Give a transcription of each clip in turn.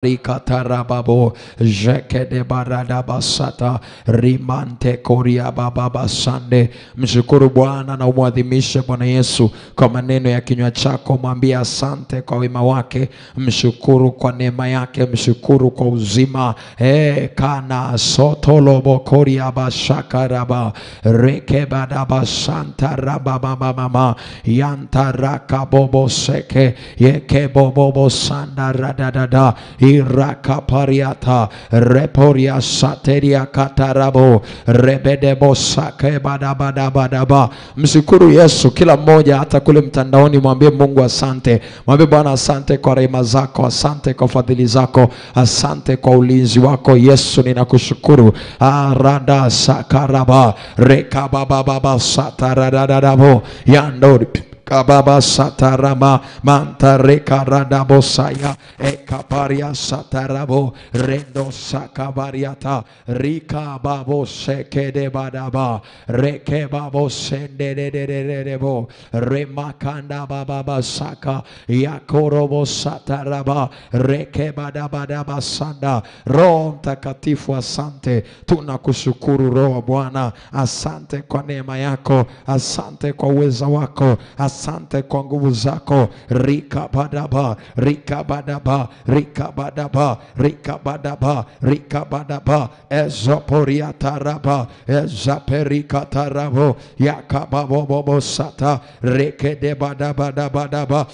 Rikatarababo jeke de barada basata rimante koria baba basande. Mshukuru Bwana na umwadhimishe Bwana Yesu kwa maneno ya kinywa chako. Mwambie asante kwa wema wake, mshukuru kwa neema yake, mshukuru kwa uzima. Kana sotolobo koria bashakaraba reke badaba santa rababa mama yanta rakabobo seke yeke bobo sanda radadada iraka pariata reporia sateria katarabo rebedebo sake badabadabadaba. Mshukuru Yesu kila mmoja, hata kule mtandaoni. Mwambie Mungu asante, mwambie Bwana asante kwa rehema zako, asante kwa fadhili zako, asante kwa ulinzi wako. Yesu ninakushukuru. Arada sakaraba rekabababa sataradadabo yandori kababa satarama mantareka radabosaya ekaparia satarabo rendo sakabariata rika babo seke de badaba reke babo sende de debo remakanda baba saka yakorobo sataraba reke badabadaba sanda. Roho Mtakatifu asante, tunakushukuru Roho Bwana, asante kwa neema yako, asante kwa uweza wako, asante kwa nguvu zako. Rikabadaba rikabadaba rikabadaba rikabadaba rikabadaba ezoporia taraba ezaperika tarabo yakababobo sata rekedebadabadabadaba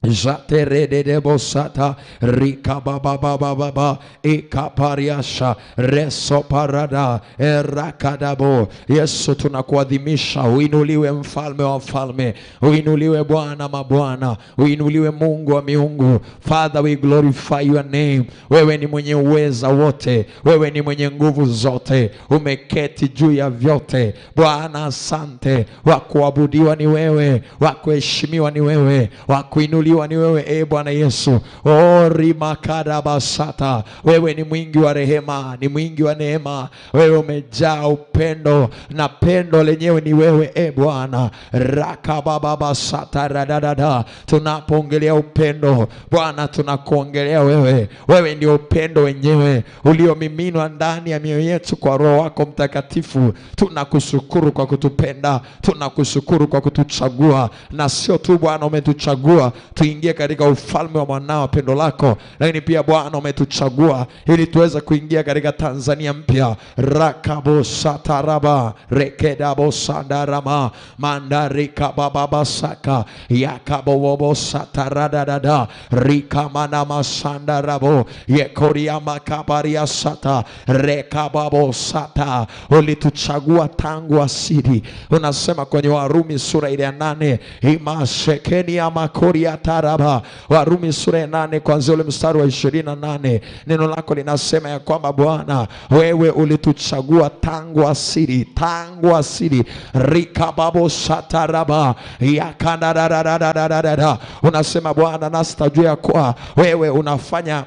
Jaterede de bosata rika baba baba baba ikapariasha reso parada erakadabo. Yesu tunakuadhimisha, uinuliwe mfalme wa mfalme, uinuliwe Bwana mabwana, uinuliwe Mungu wa miungu. Father, we glorify your name. Wewe ni mwenye uweza wote, wewe ni mwenye nguvu zote, umeketi juu ya vyote. Bwana asante, wa kuabudiwa ni wewe, wa kuheshimiwa ni wewe, wa kuinuliwa ni wewe Bwana Yesu. Rimakada basata, wewe ni mwingi wa rehema, ni mwingi wa neema, wewe umejaa upendo na pendo lenyewe ni wewe Bwana. Rakababa basata radadada. Tunapoongelea upendo Bwana, tunakuongelea wewe. Wewe ndio upendo wenyewe uliomiminwa ndani ya mioyo yetu kwa Roho wako Mtakatifu. Tunakushukuru kwa kutupenda, tunakushukuru kwa kutuchagua, na sio tu Bwana umetuchagua tuingie katika ufalme wa mwanao pendo lako, lakini pia Bwana umetuchagua ili tuweze kuingia katika Tanzania mpya. Rakabo sataraba rekedabo sandarama mandarika baba saka yakabobo sataradada rikamana masandarabo yekoria makabaria sata rekababo sata. Ulituchagua tangu asili. Unasema kwenye Warumi sura ile ya 8 imashekeni ya makoria taraba. Warumi sura ya 8 kuanzia ule mstari wa 28, neno lako linasema ya kwamba Bwana wewe ulituchagua tangu asili, tangu asili. Rikababo sataraba yakanda. Unasema Bwana nasi tajua kwa wewe unafanya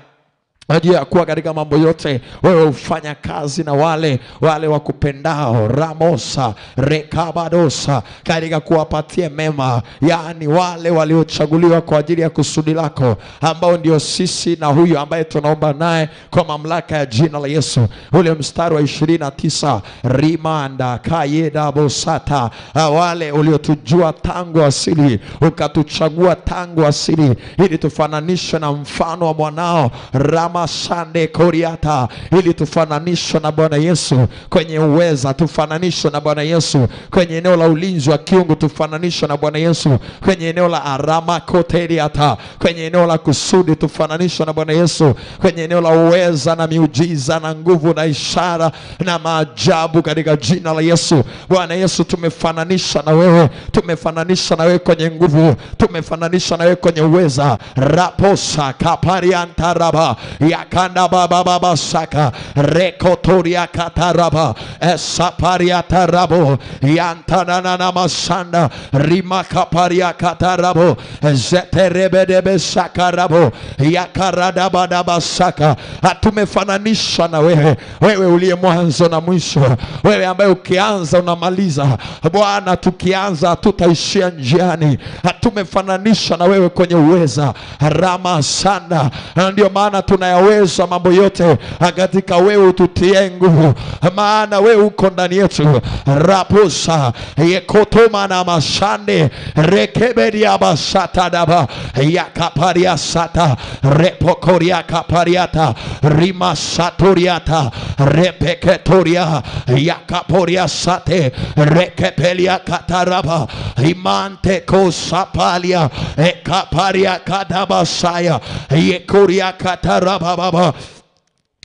ajua ya kuwa katika mambo yote wewe ufanya kazi na wale wakupendao. Ramosa rekabadosa, katika kuwapatia mema, yani wale waliochaguliwa kwa ajili ya kusudi lako, ambao ndio sisi na huyu ambaye tunaomba naye kwa mamlaka ya jina la Yesu. Ule mstari wa 29, rimanda kayeda bosata, wale uliotujua tangu asili, ukatuchagua tangu asili ili tufananishwe na mfano wa mwanao Ramasande koriata, ili tufananishwe na Bwana Yesu kwenye uweza, tufananishwe na Bwana Yesu kwenye eneo la ulinzi wa kiungu, tufananishwe na Bwana Yesu kwenye eneo la arama koteriata, kwenye eneo la kusudi, tufananishwe na Bwana Yesu kwenye eneo la uweza na miujiza na nguvu na ishara na maajabu katika jina la Yesu. Bwana Yesu, tumefananisha na wewe, tumefananisha na wewe kwenye nguvu, tumefananisha na wewe kwenye uweza. Raposa kapariantaraba yakanda baba saka rekotoria kataraba esaparia tarabo yantana na masanda rimakaparia katarabo zeterebedebe sakarabo yakarada badaba saka. Tumefananisha na wewe, wewe uliye mwanzo na mwisho, wewe ambaye ukianza unamaliza. Bwana, tukianza tutaishia njiani. Tumefananisha na wewe kwenye uweza. Rama sana, ndio maana tuna tunayaweza mambo yote katika wewe ututie nguvu, maana wewe uko ndani yetu. Raposa yekotoma na mashande rekeberia basata daba yakaparia sata repokoria kapariata rimasatoriata repeketoria yakaporia sate rekepelia kataraba imante kosapalia ekaparia kadabasaya yekoria kataraba baba.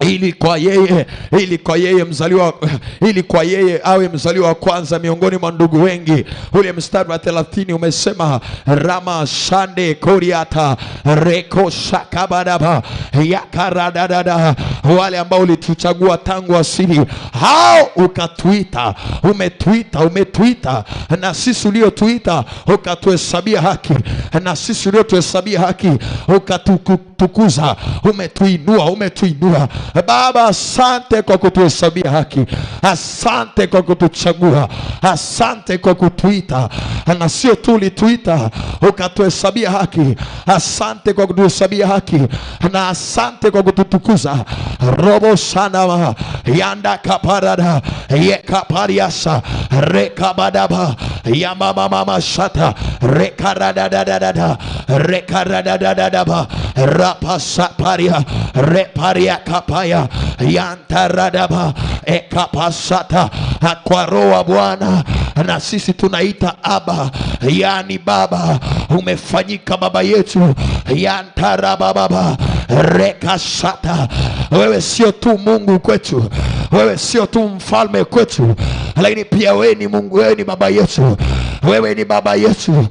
Ili kwa yeye mzaliwa, ili kwa yeye awe mzaliwa wa kwanza miongoni mwa ndugu wengi. Ule mstari wa 30 umesema rama shande koriata reko shakabadaba yakaradadada, wale ambao ulituchagua tangu asili, hao ukatuita, umetuita, na sisi uliotuita ukatuhesabia haki, na sisi uliotuhesabia haki ukatukuza, umetuinua Baba. Asante kwa kutuhesabia haki, asante kwa kutuchagua, asante kwa kutuita, na sio tu ulituita ukatuhesabia haki, asante kwa kutuhesabia haki, na asante kwa kututukuza. Robo sana yanda kaparada yekapariasa rekabadaba yamama mama shata rekaradadadada rekaradadadaba rapasaparia reparia kapaya yantaradaba ekapasata kwa roho wa Bwana. Na sisi tunaita Aba, yani Baba. Umefanyika baba yetu, yantaraba baba rekasata. Wewe sio tu Mungu kwetu, wewe sio tu mfalme kwetu, lakini pia wewe ni Mungu, wewe ni baba yetu, wewe ni baba yetu.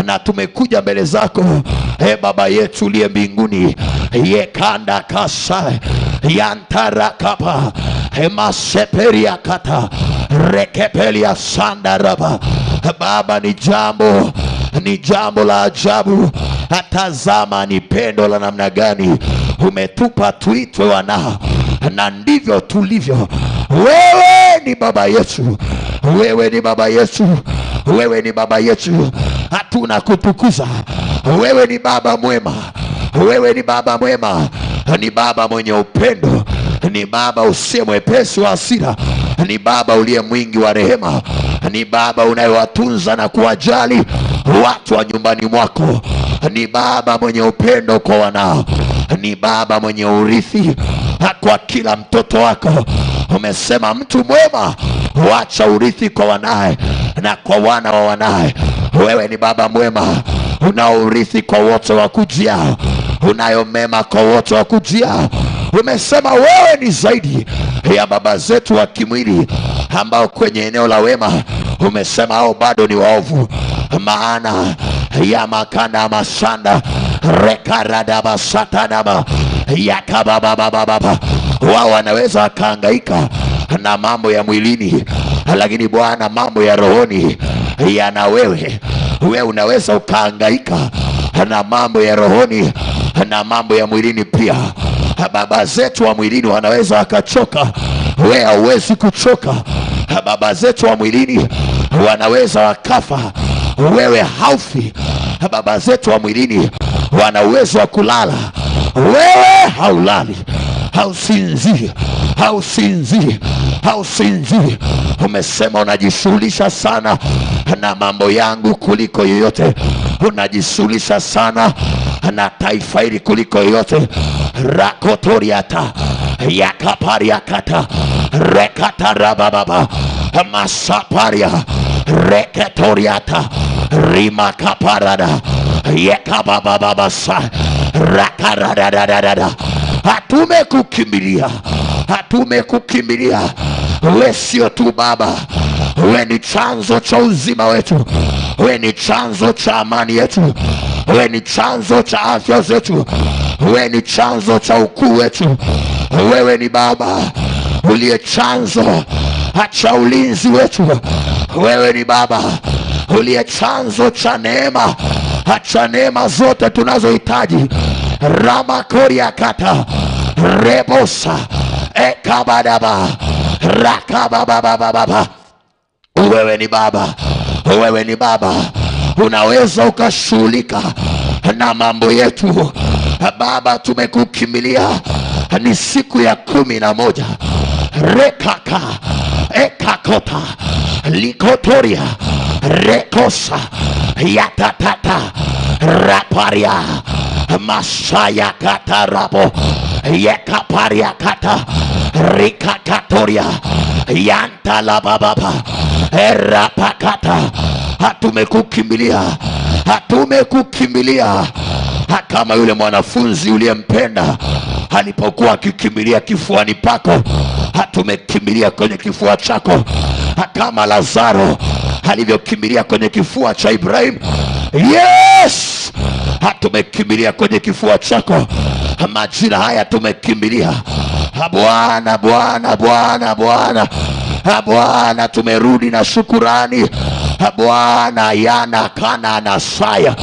Na tumekuja mbele zako baba yetu uliye mbinguni, yekanda kasa yantarakapa emaseperia kata rekepelia sandaraba. Baba, ni jambo la ajabu. Atazama ni pendo la namna gani umetupa tuitwe wana, na ndivyo tulivyo. Wewe ni baba yetu, wewe ni baba yetu, wewe ni baba yetu. Hatuna kutukuza. Wewe ni baba mwema, wewe ni baba mwema, ni baba mwenye upendo, ni baba usiye mwepesi wa hasira, ni baba uliye mwingi wa rehema, ni baba unayewatunza na kuwajali watu wa nyumbani mwako, ni baba mwenye upendo kwa wanao, ni baba mwenye urithi kwa kila mtoto wako. Umesema mtu mwema huacha urithi kwa wanae na kwa wana wa wanae. Wewe ni baba mwema, unao urithi kwa wote wakujia, unayo mema kwa wote wakujia. Umesema wewe ni zaidi ya baba zetu wa kimwili ambao kwenye eneo la wema umesema hao bado ni waovu, maana ya makana masanda rekarada basatanaba yakabababababa. Wao wanaweza wakahangaika na mambo ya mwilini, lakini Bwana, mambo ya rohoni yana wewe. Wewe unaweza ukahangaika na mambo ya rohoni na mambo ya mwilini pia. Baba zetu wa mwilini wanaweza wakachoka, wewe hauwezi kuchoka. Baba zetu wa mwilini wanaweza wakafa, wewe haufi. Baba zetu wa mwilini wana uwezo wa kulala, wewe haulali, hausinzi, hausinzi, hausinzi. Umesema unajishughulisha sana na mambo yangu kuliko yoyote, unajishughulisha sana na taifa hili kuliko yoyote. Rakotoriata yakapariakata rekatarababa masaparia reketoriata rimakaparada yekabababasa rakaradadadada. Hatumekukimbilia. Wewe sio tu baba, wewe ni chanzo cha uzima wetu, wewe ni chanzo cha amani yetu, wewe ni chanzo cha afya zetu, wewe ni chanzo cha ukuu wetu. Wewe ni baba uliye chanzo cha ulinzi wetu. Wewe ni baba uliye chanzo cha neema, cha neema zote tunazohitaji. Ramakoria kata rebosa ekabadaba rakababababa. Wewe ni baba, wewe ni baba, unaweza ukashughulika na mambo yetu. Baba, tumekukimbilia ni siku ya 11. Rekaka ekakota likotoria rekosa yatatata raparia masaya katarabo yekaparia kata rikakatoria yanta la bababa erapakata. Hatumekukimbilia kama yule mwanafunzi uliyempenda alipokuwa akikimbilia kifuani pako. Hatumekimbilia kwenye kifua chako kama Lazaro alivyokimbilia kwenye kifua cha Ibrahim. Yes, hatumekimbilia kwenye kifua chako. Majira haya tumekimbilia Bwana, Bwana, Bwana, Bwana, Bwana. Tumerudi na shukurani Bwana. Yana kana na saya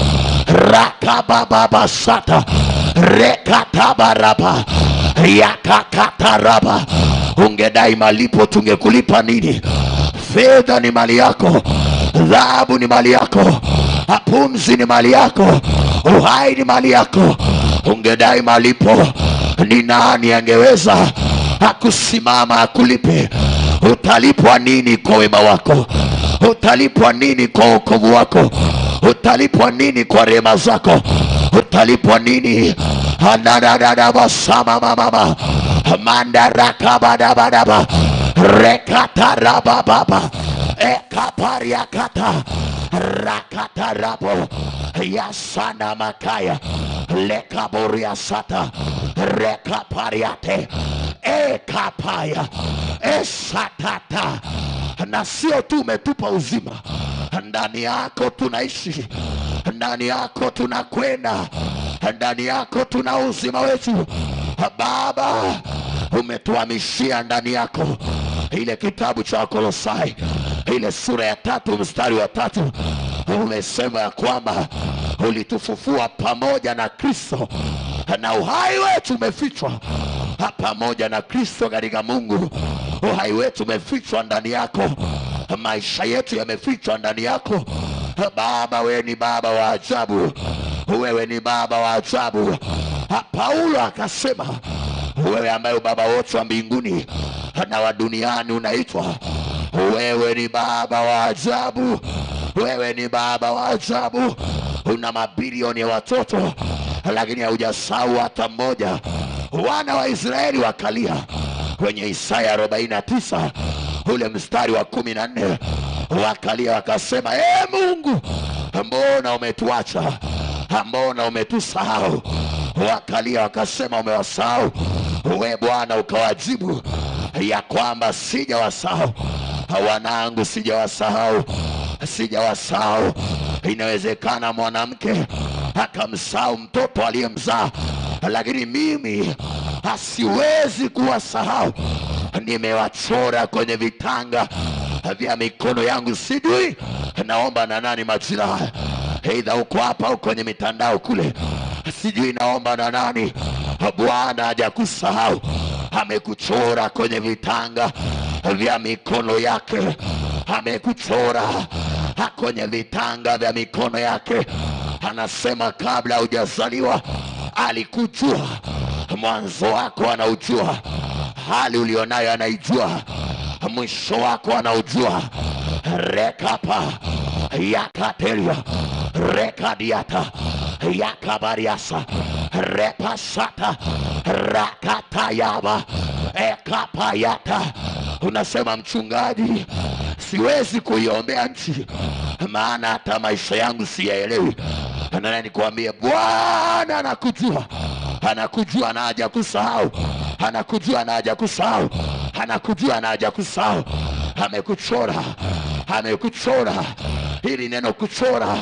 rakababa sata rekatabaraba yakakataraba. Ungedai malipo tungekulipa nini? Fedha ni mali yako, dhahabu ni mali yako, pumzi ni mali yako, uhai ni mali yako. Ungedai malipo, ni nani angeweza kusimama akulipe? Utalipwa nini kwa wema wako? Utalipwa nini kwa wokovu wako? Utalipwa nini kwa rehema zako? Utalipwa nini? Anadadadaba sama mama mandaraka badabadaba rekatarababa ekapariakata rakatarabo yasana makaya lekaboria sata rekapariate ekapaya esatata. Na sio tu umetupa uzima, ndani yako tunaishi, ndani yako tunakwenda, ndani yako tuna uzima wetu. Baba, umetuhamishia ndani yako. Ile kitabu cha Kolosai, ile sura ya 3 mstari wa 3, umesema ya kwamba ulitufufua pamoja na Kristo, na uhai wetu umefichwa pamoja na Kristo katika Mungu. Uhai wetu umefichwa ndani yako, maisha yetu yamefichwa ndani yako. Baba, wewe ni baba wa ajabu, wewe ni baba wa ajabu. Paulo akasema, wewe ambaye baba wote wa mbinguni na wa duniani unaitwa, wewe ni baba wa ajabu, wewe ni baba wa ajabu. Una mabilioni ya watoto lakini haujasahau hata mmoja. Wana wa Israeli wakalia kwenye Isaya 49 ule mstari wa 14, wakalia wakasema, Mungu, mbona umetuacha? Mbona umetusahau? Wakalia wakasema, umewasahau? We Bwana ukawajibu ya kwamba sijawasahau wanangu, sijawasahau, sijawasahau. Inawezekana mwanamke akamsahau mtoto aliyemzaa, lakini mimi asiwezi kuwasahau. Nimewachora kwenye vitanga vya mikono yangu. Sijui naomba na nani majira haya, aidha uko hapa au kwenye mitandao kule, sijui naomba na nani. Bwana hajakusahau, amekuchora kwenye vitanga vya mikono yake, amekuchora kwenye vitanga vya mikono yake. Anasema kabla hujazaliwa alikujua, mwanzo wako anaujua, hali ulionayo anaijua, mwisho wako anaujua. Rekapa yakatelia rekadiata yakabariasa repasata rakatayaba ekapayata. Unasema, mchungaji, siwezi kuiombea nchi maana hata maisha yangu siyaelewi. Na nikwambie, Bwana anakujua, anakujua na hajakusahau, anakujua na hajakusahau, anakujua na hajakusahau. Amekuchora, amekuchora. Hili neno kuchora,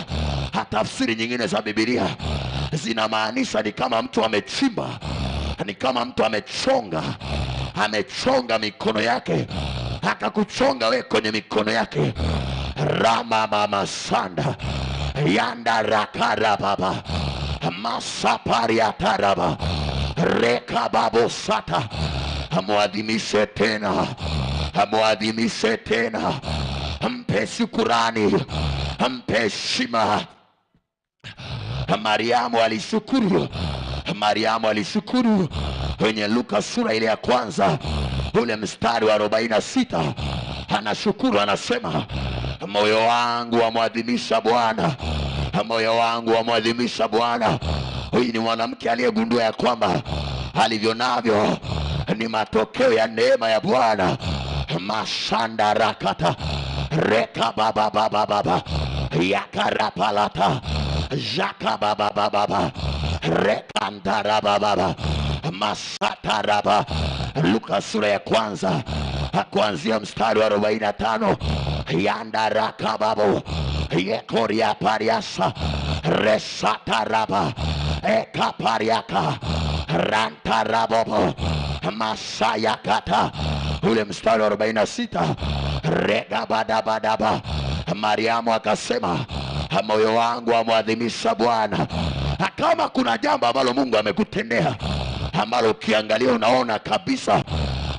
tafsiri nyingine za Biblia zinamaanisha ni kama mtu amechimba, ni kama mtu amechonga, amechonga mikono yake, akakuchonga we kwenye mikono yake. Rama mama sanda yanda rakara baba masapari ataraba reka babo sata. Amuadhimishe tena, amuadhimishe tena, mpe shukurani, mpe heshima. Mariamu alishukuru, Mariamu alishukuru kwenye Luka sura ile ya kwanza ule mstari wa 46, anashukuru, anasema moyo wangu wamwadhimisha Bwana, moyo wangu wamwadhimisha Bwana. Huyu ni mwanamke aliyegundua ya kwamba alivyo navyo ni matokeo ya neema ya Bwana. Mashanda rakata reka baba baba baba yakarapalata jaka baba baba baba rekandara baba baba masataraba. Luka sura ya kwanza kuanzia mstari wa 45, yandaraka babo yekoria pariasa resataraba ekapariaka rantarabobo masayakata. Ule mstari wa 46, regabadabadaba. Mariamu akasema moyo wangu amwadhimisha Bwana. Kama kuna jambo ambalo Mungu amekutendea ambalo ukiangalia unaona kabisa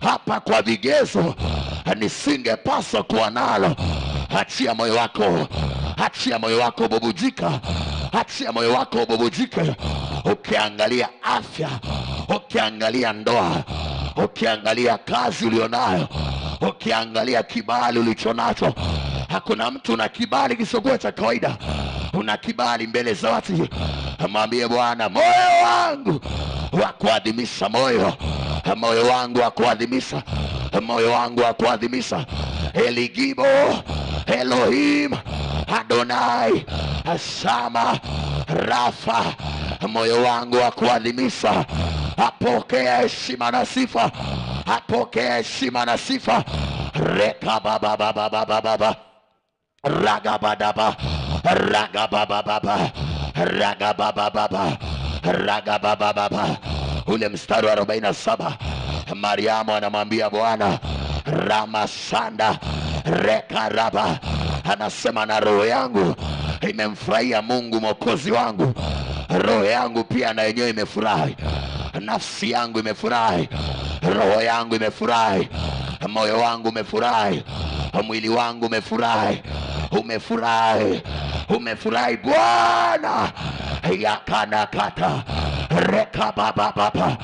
hapa kwa vigezo nisingepaswa kuwa nalo, achia moyo wako, achia moyo wako bubujika, achia moyo wako bubujike. Ukiangalia afya, ukiangalia ndoa, ukiangalia kazi ulionayo, ukiangalia kibali ulichonacho, hakuna mtu na kibali kisiokuwa cha kawaida. Una kibali mbele za watu. Mwambie Bwana, moyo wangu wa kuadhimisha, moyo wangu wa kuadhimisha, moyo wangu wa kuadhimisha. Eligibo Elohim Adonai Shama Rafa, moyo wangu wa kuadhimisha. Apokea heshima na sifa, apokea heshima na sifa. Reka baba baba baba baba ragabadaba ragabababa ragabababa ragabababa. Ule mstari wa 47, Mariamu anamwambia Bwana ramasanda rekaraba, anasema na roho yangu imemfurahia Mungu Mwokozi wangu. Roho yangu pia na yenyewe imefurahi, nafsi yangu imefurahi, roho yangu imefurahi, moyo wangu umefurahi, mwili wangu umefurahi. Umefurahi, umefurahi Bwana. Yakanakata rekabababa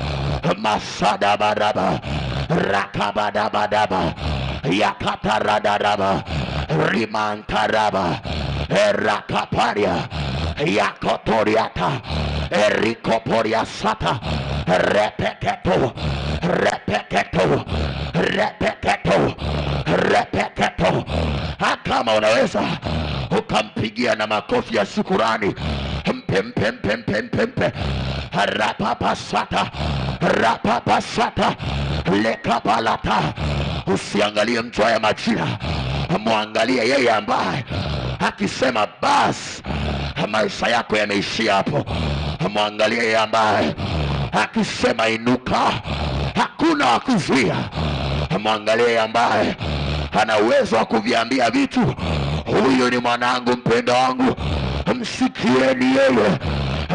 masada baraba rakabadabadaba yakataradaraba rimantaraba erakaparia yakotoriata erikoporiasata repeketo repeketo repeketo repeketo. Kama unaweza ukampigia na makofi ya shukrani, mpe mpe mpe mpe mpe mpe. Rapapasata rapapasata lekabalata. Usiangalie mtu haya majira, muangalie yeye ambaye akisema basi maisha yako yameishia hapo. Muangalie yeye ambaye akisema inuka hakuna wakuzuia. Muangalie yeye ambaye ana uwezo wa kuviambia vitu, huyo ni mwanangu mpendo wangu, msikieni yeye.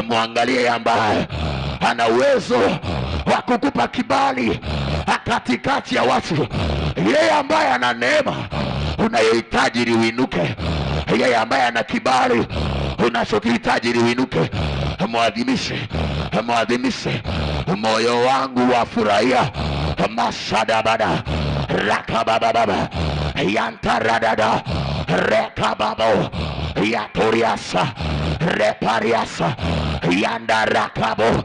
Muangalie ambaye ana uwezo wa kukupa kibali katikati ya watu, yeye ambaye ana neema unayohitaji liwinuke, yeye ambaye ana kibali unachokihitaji liwinuke. Muadhimishe, muadhimishe. Moyo wangu wafurahia masadabada rakabababa yantaradada rekababo yatoriasa repariasa yandarakabo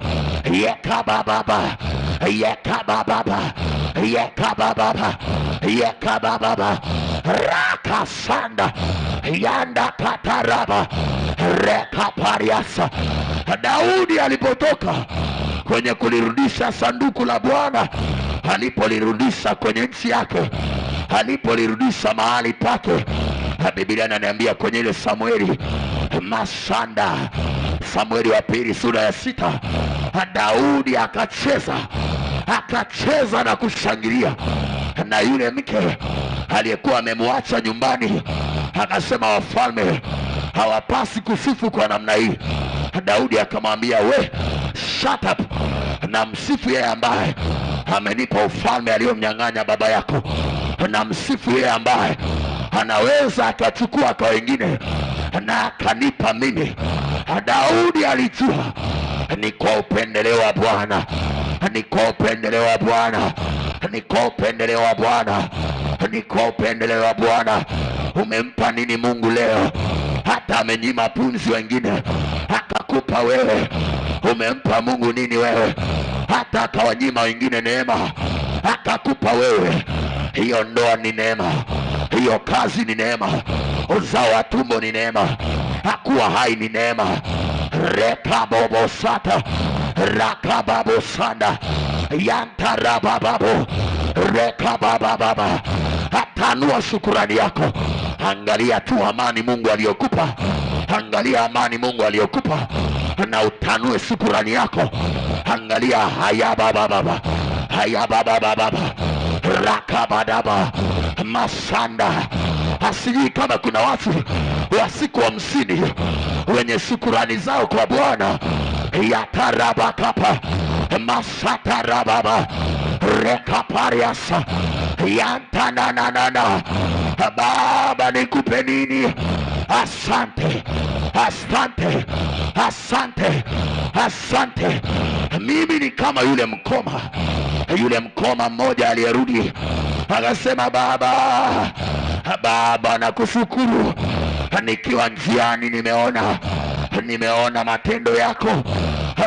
yekabababa yekabababa yekabababa yekabababa rakasanda yandakataraba rekapariasa. Daudi alipotoka kwenye kulirudisha sanduku la Bwana, alipolirudisha kwenye nchi yake, alipolirudisha mahali pake, Biblia inaniambia kwenye ile Samueli masanda, Samueli wa pili sura ya 6, Daudi akacheza na kushangilia. Na yule mke aliyekuwa amemwacha nyumbani akasema wafalme hawapasi kusifu kwa namna hii. Daudi akamwambia, we shut up na msifu yeye ambaye amenipa ufalme aliyomnyang'anya baba yako, na msifu yeye ambaye anaweza akachukua kwa wengine na akanipa mimi. Daudi alijua ni kwa upendeleo wa Bwana, ni kwa upendeleo wa Bwana, ni kwa upendeleo wa Bwana, ni kwa upendeleo wa Bwana. Umempa nini Mungu leo? Hata amenyima pumzi wengine akakupa wewe. Umempa Mungu nini wewe? Hata akawanyima wengine neema akakupa wewe. Hiyo ndoa ni neema, hiyo kazi ni neema, uzao wa tumbo ni neema, hakuwa hai ni neema. Rekabobosata rakababosanda yantarabababo rekabababa. Atanua shukurani yako. Angalia tu amani Mungu aliyokupa, angalia amani Mungu aliyokupa, na utanue shukurani yako. Angalia haya baba, haya baba, rakabadaba masanda. Asijui kama kuna watu wa siku 50 wenye shukurani zao kwa Bwana. Yatarabakapa masatarababa rekapariasa yantananana. Baba, nikupe nini? Asante, asante, asante, asante. Mimi ni kama yule mkoma mmoja aliyerudi akasema, Baba nakushukuru, nikiwa njiani nimeona matendo yako.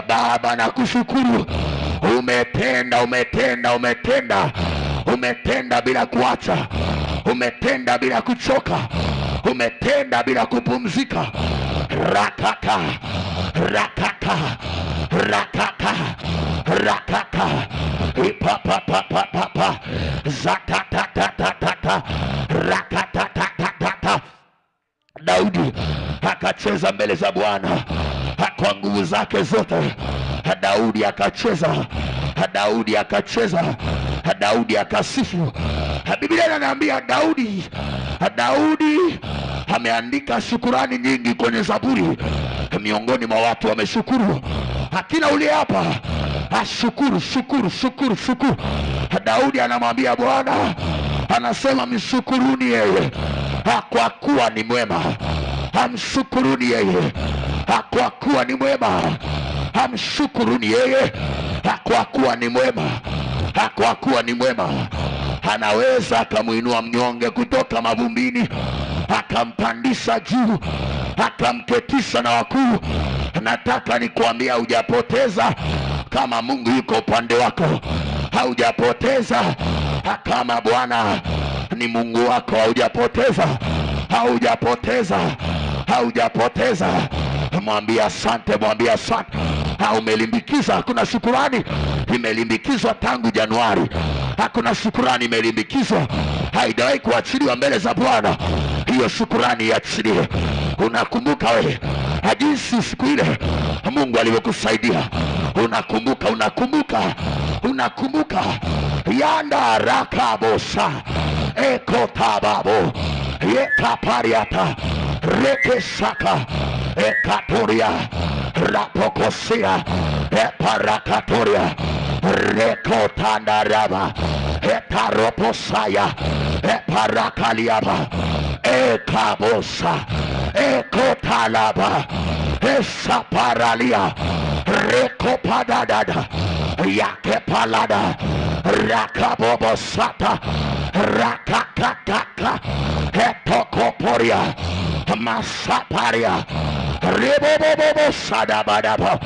Baba nakushukuru, umetenda bila kuacha, umetenda bila kuchoka, umetenda bila kupumzika. Rakaka rakaka rakaka rakaka ipapapapapa zatatatata rakatatatata. Daudi akacheza mbele za Bwana kwa nguvu zake zote. Daudi akacheza, Daudi akasifu. Biblia inaniambia Daudi ameandika shukurani nyingi kwenye Zaburi. Miongoni mwa watu wameshukuru. Hakina uliye hapa ashukuru, shukuru. Daudi anamwambia Bwana, anasema mshukuruni yeye kwa kuwa ni mwema. Amshukuruni yeye kwa kuwa ni mwema. Amshukuruni yeye kwa kuwa ni mwema, kwa kuwa ni mwema. Anaweza akamuinua mnyonge kutoka mavumbini, akampandisha juu, akamketisha na wakuu. Nataka nikuambia, hujapoteza kama Mungu yuko upande wako. Haujapoteza kama Bwana ni Mungu wako. Haujapoteza. Mwambie asante. Umelimbikiza. Hakuna shukurani imelimbikizwa tangu Januari. Hakuna shukurani imelimbikizwa, haijawahi kuachiliwa mbele za Bwana. Hiyo shukurani iachilie. Unakumbuka wewe jinsi siku ile Mungu alivyokusaidia? Unakumbuka yanda rakabosa ekotababo yekapariata rekesaka ekatoria rapokosia eparakatoria rekotandaraba etaroposaya eparakaliaba ekabosa ekotalaba esaparalia rekopadadada yakepalada rakabobosata rakakakaka etokoporia masaparia rebobobobosadabadaba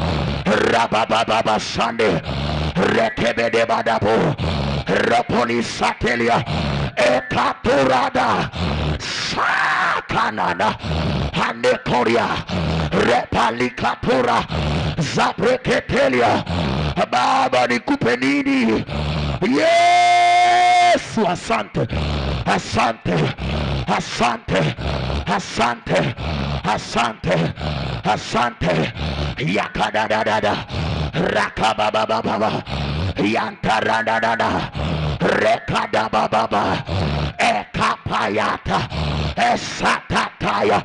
rababababasande rekebedebadabo raponisatelia ekaturada sakanana hanekoria repalikatura zabreketelia. Baba, nikupe nini? Yesu, asante yakadadadada rakababababa yantaradadada rekadabababa ekapayata esatataya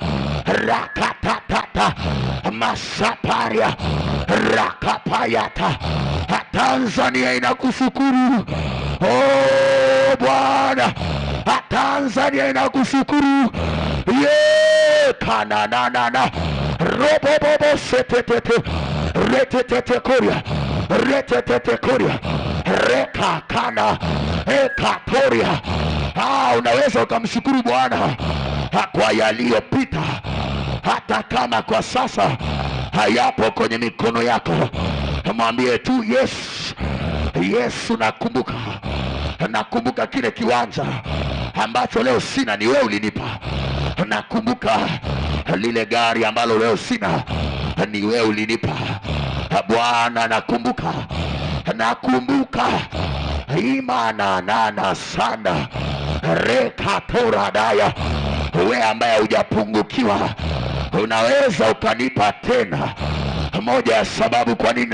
rakatatata masaparia rakapayata. Tanzania inakushukuru. Oh Bwana, Tanzania inakushukuru. kananana robobobo setetete retetete koria retete kuria reka kana ekatoria. Unaweza ukamshukuru Bwana kwa yaliyopita, hata kama kwa sasa hayapo kwenye mikono yako. Mwambie tu Yesu, Yesu nakumbuka kile kiwanja ambacho leo sina, ni wewe ulinipa. Nakumbuka lile gari ambalo leo sina, ni wewe ulinipa. Bwana, nakumbuka imana nana sana reka toradaya. Wewe ambaye hujapungukiwa, unaweza ukanipa tena. Moja ya sababu kwa nini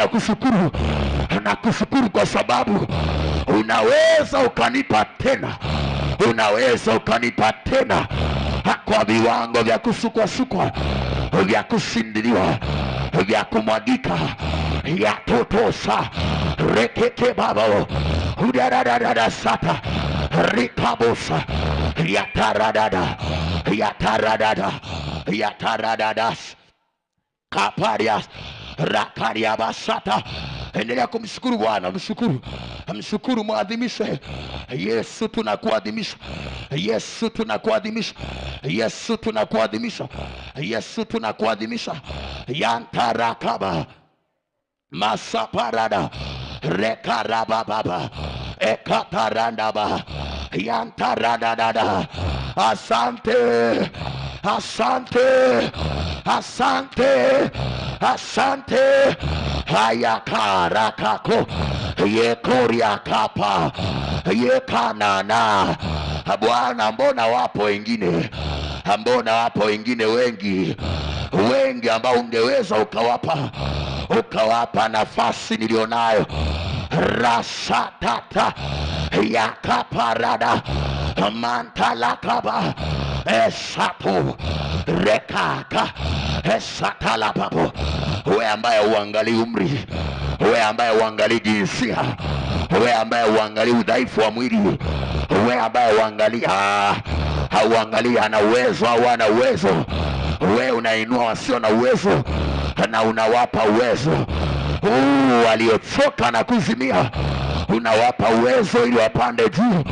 nakushukuru kwa sababu unaweza ukanipa tena. Unaweza ukanipa tena kwa viwango vya kusukwa, vya kusindiliwa, vya kumwagika, ya totosa rekeke baba udaradada sata rikabosa yataradada kaparias rakaria basata. Endelea kumshukuru Bwana, mshukuru, muadhimishe. Yesu tunakuadhimisha, Yesu tunakuadhimisha, Yesu tunakuadhimisha, Yesu tunakuadhimisha. Yantarakaba masaparada rekarababa ekatarandaba yantaradada. Asante, asante, asante, asante. Hayakarakako yekoria kapa yekanana. Bwana, mbona wapo wengine wengi ambao ungeweza ukawapa nafasi nilionayo. Rasatata yakaparada mantalakaba esatu rekaka esatalapapo. Wewe ambaye uangalii umri, wewe ambaye uangalii jinsia, wewe ambaye uangalii udhaifu wa mwili, wewe ambaye hauangalii ana uwezo au hana uwezo, wewe unainua wasio na uwezo na unawapa uwezo. Waliochoka na kuzimia, unawapa uwezo ili wapande juu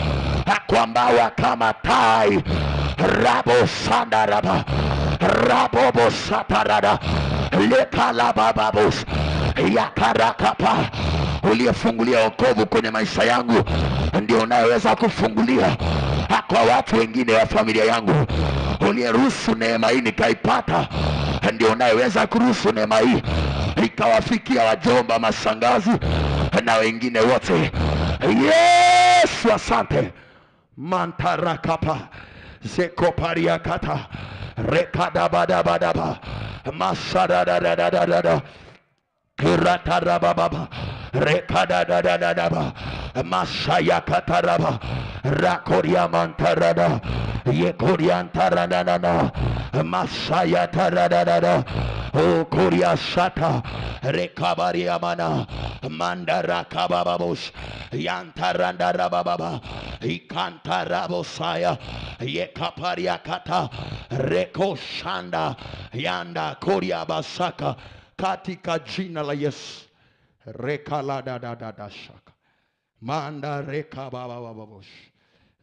kwa mbawa kama tai. Rabo sandaraba rabobo satarada lekalabababos yakarakapa. Uliyefungulia wokovu kwenye maisha yangu, ndio unayeweza kufungulia kwa watu wengine wa familia yangu. Uliyeruhusu neema hii nikaipata, ndio unayeweza kuruhusu neema hii ikawafikia wajomba, mashangazi na wengine wote. Yesu, asante. Mantarakapa zekoparia kata rekadabadabadaba masadadadadadada kiratarababa rekadadadadaba masayakataraba rakoria mantarada yekoriantaradadada masayatarada koria shata rekabaria mana mandarakabababos yantarandarababa ikantarabosaya yekaparia kata rekoshanda yanda koria basaka. Katika jina la Yesu rekalada shaka manda rekabababos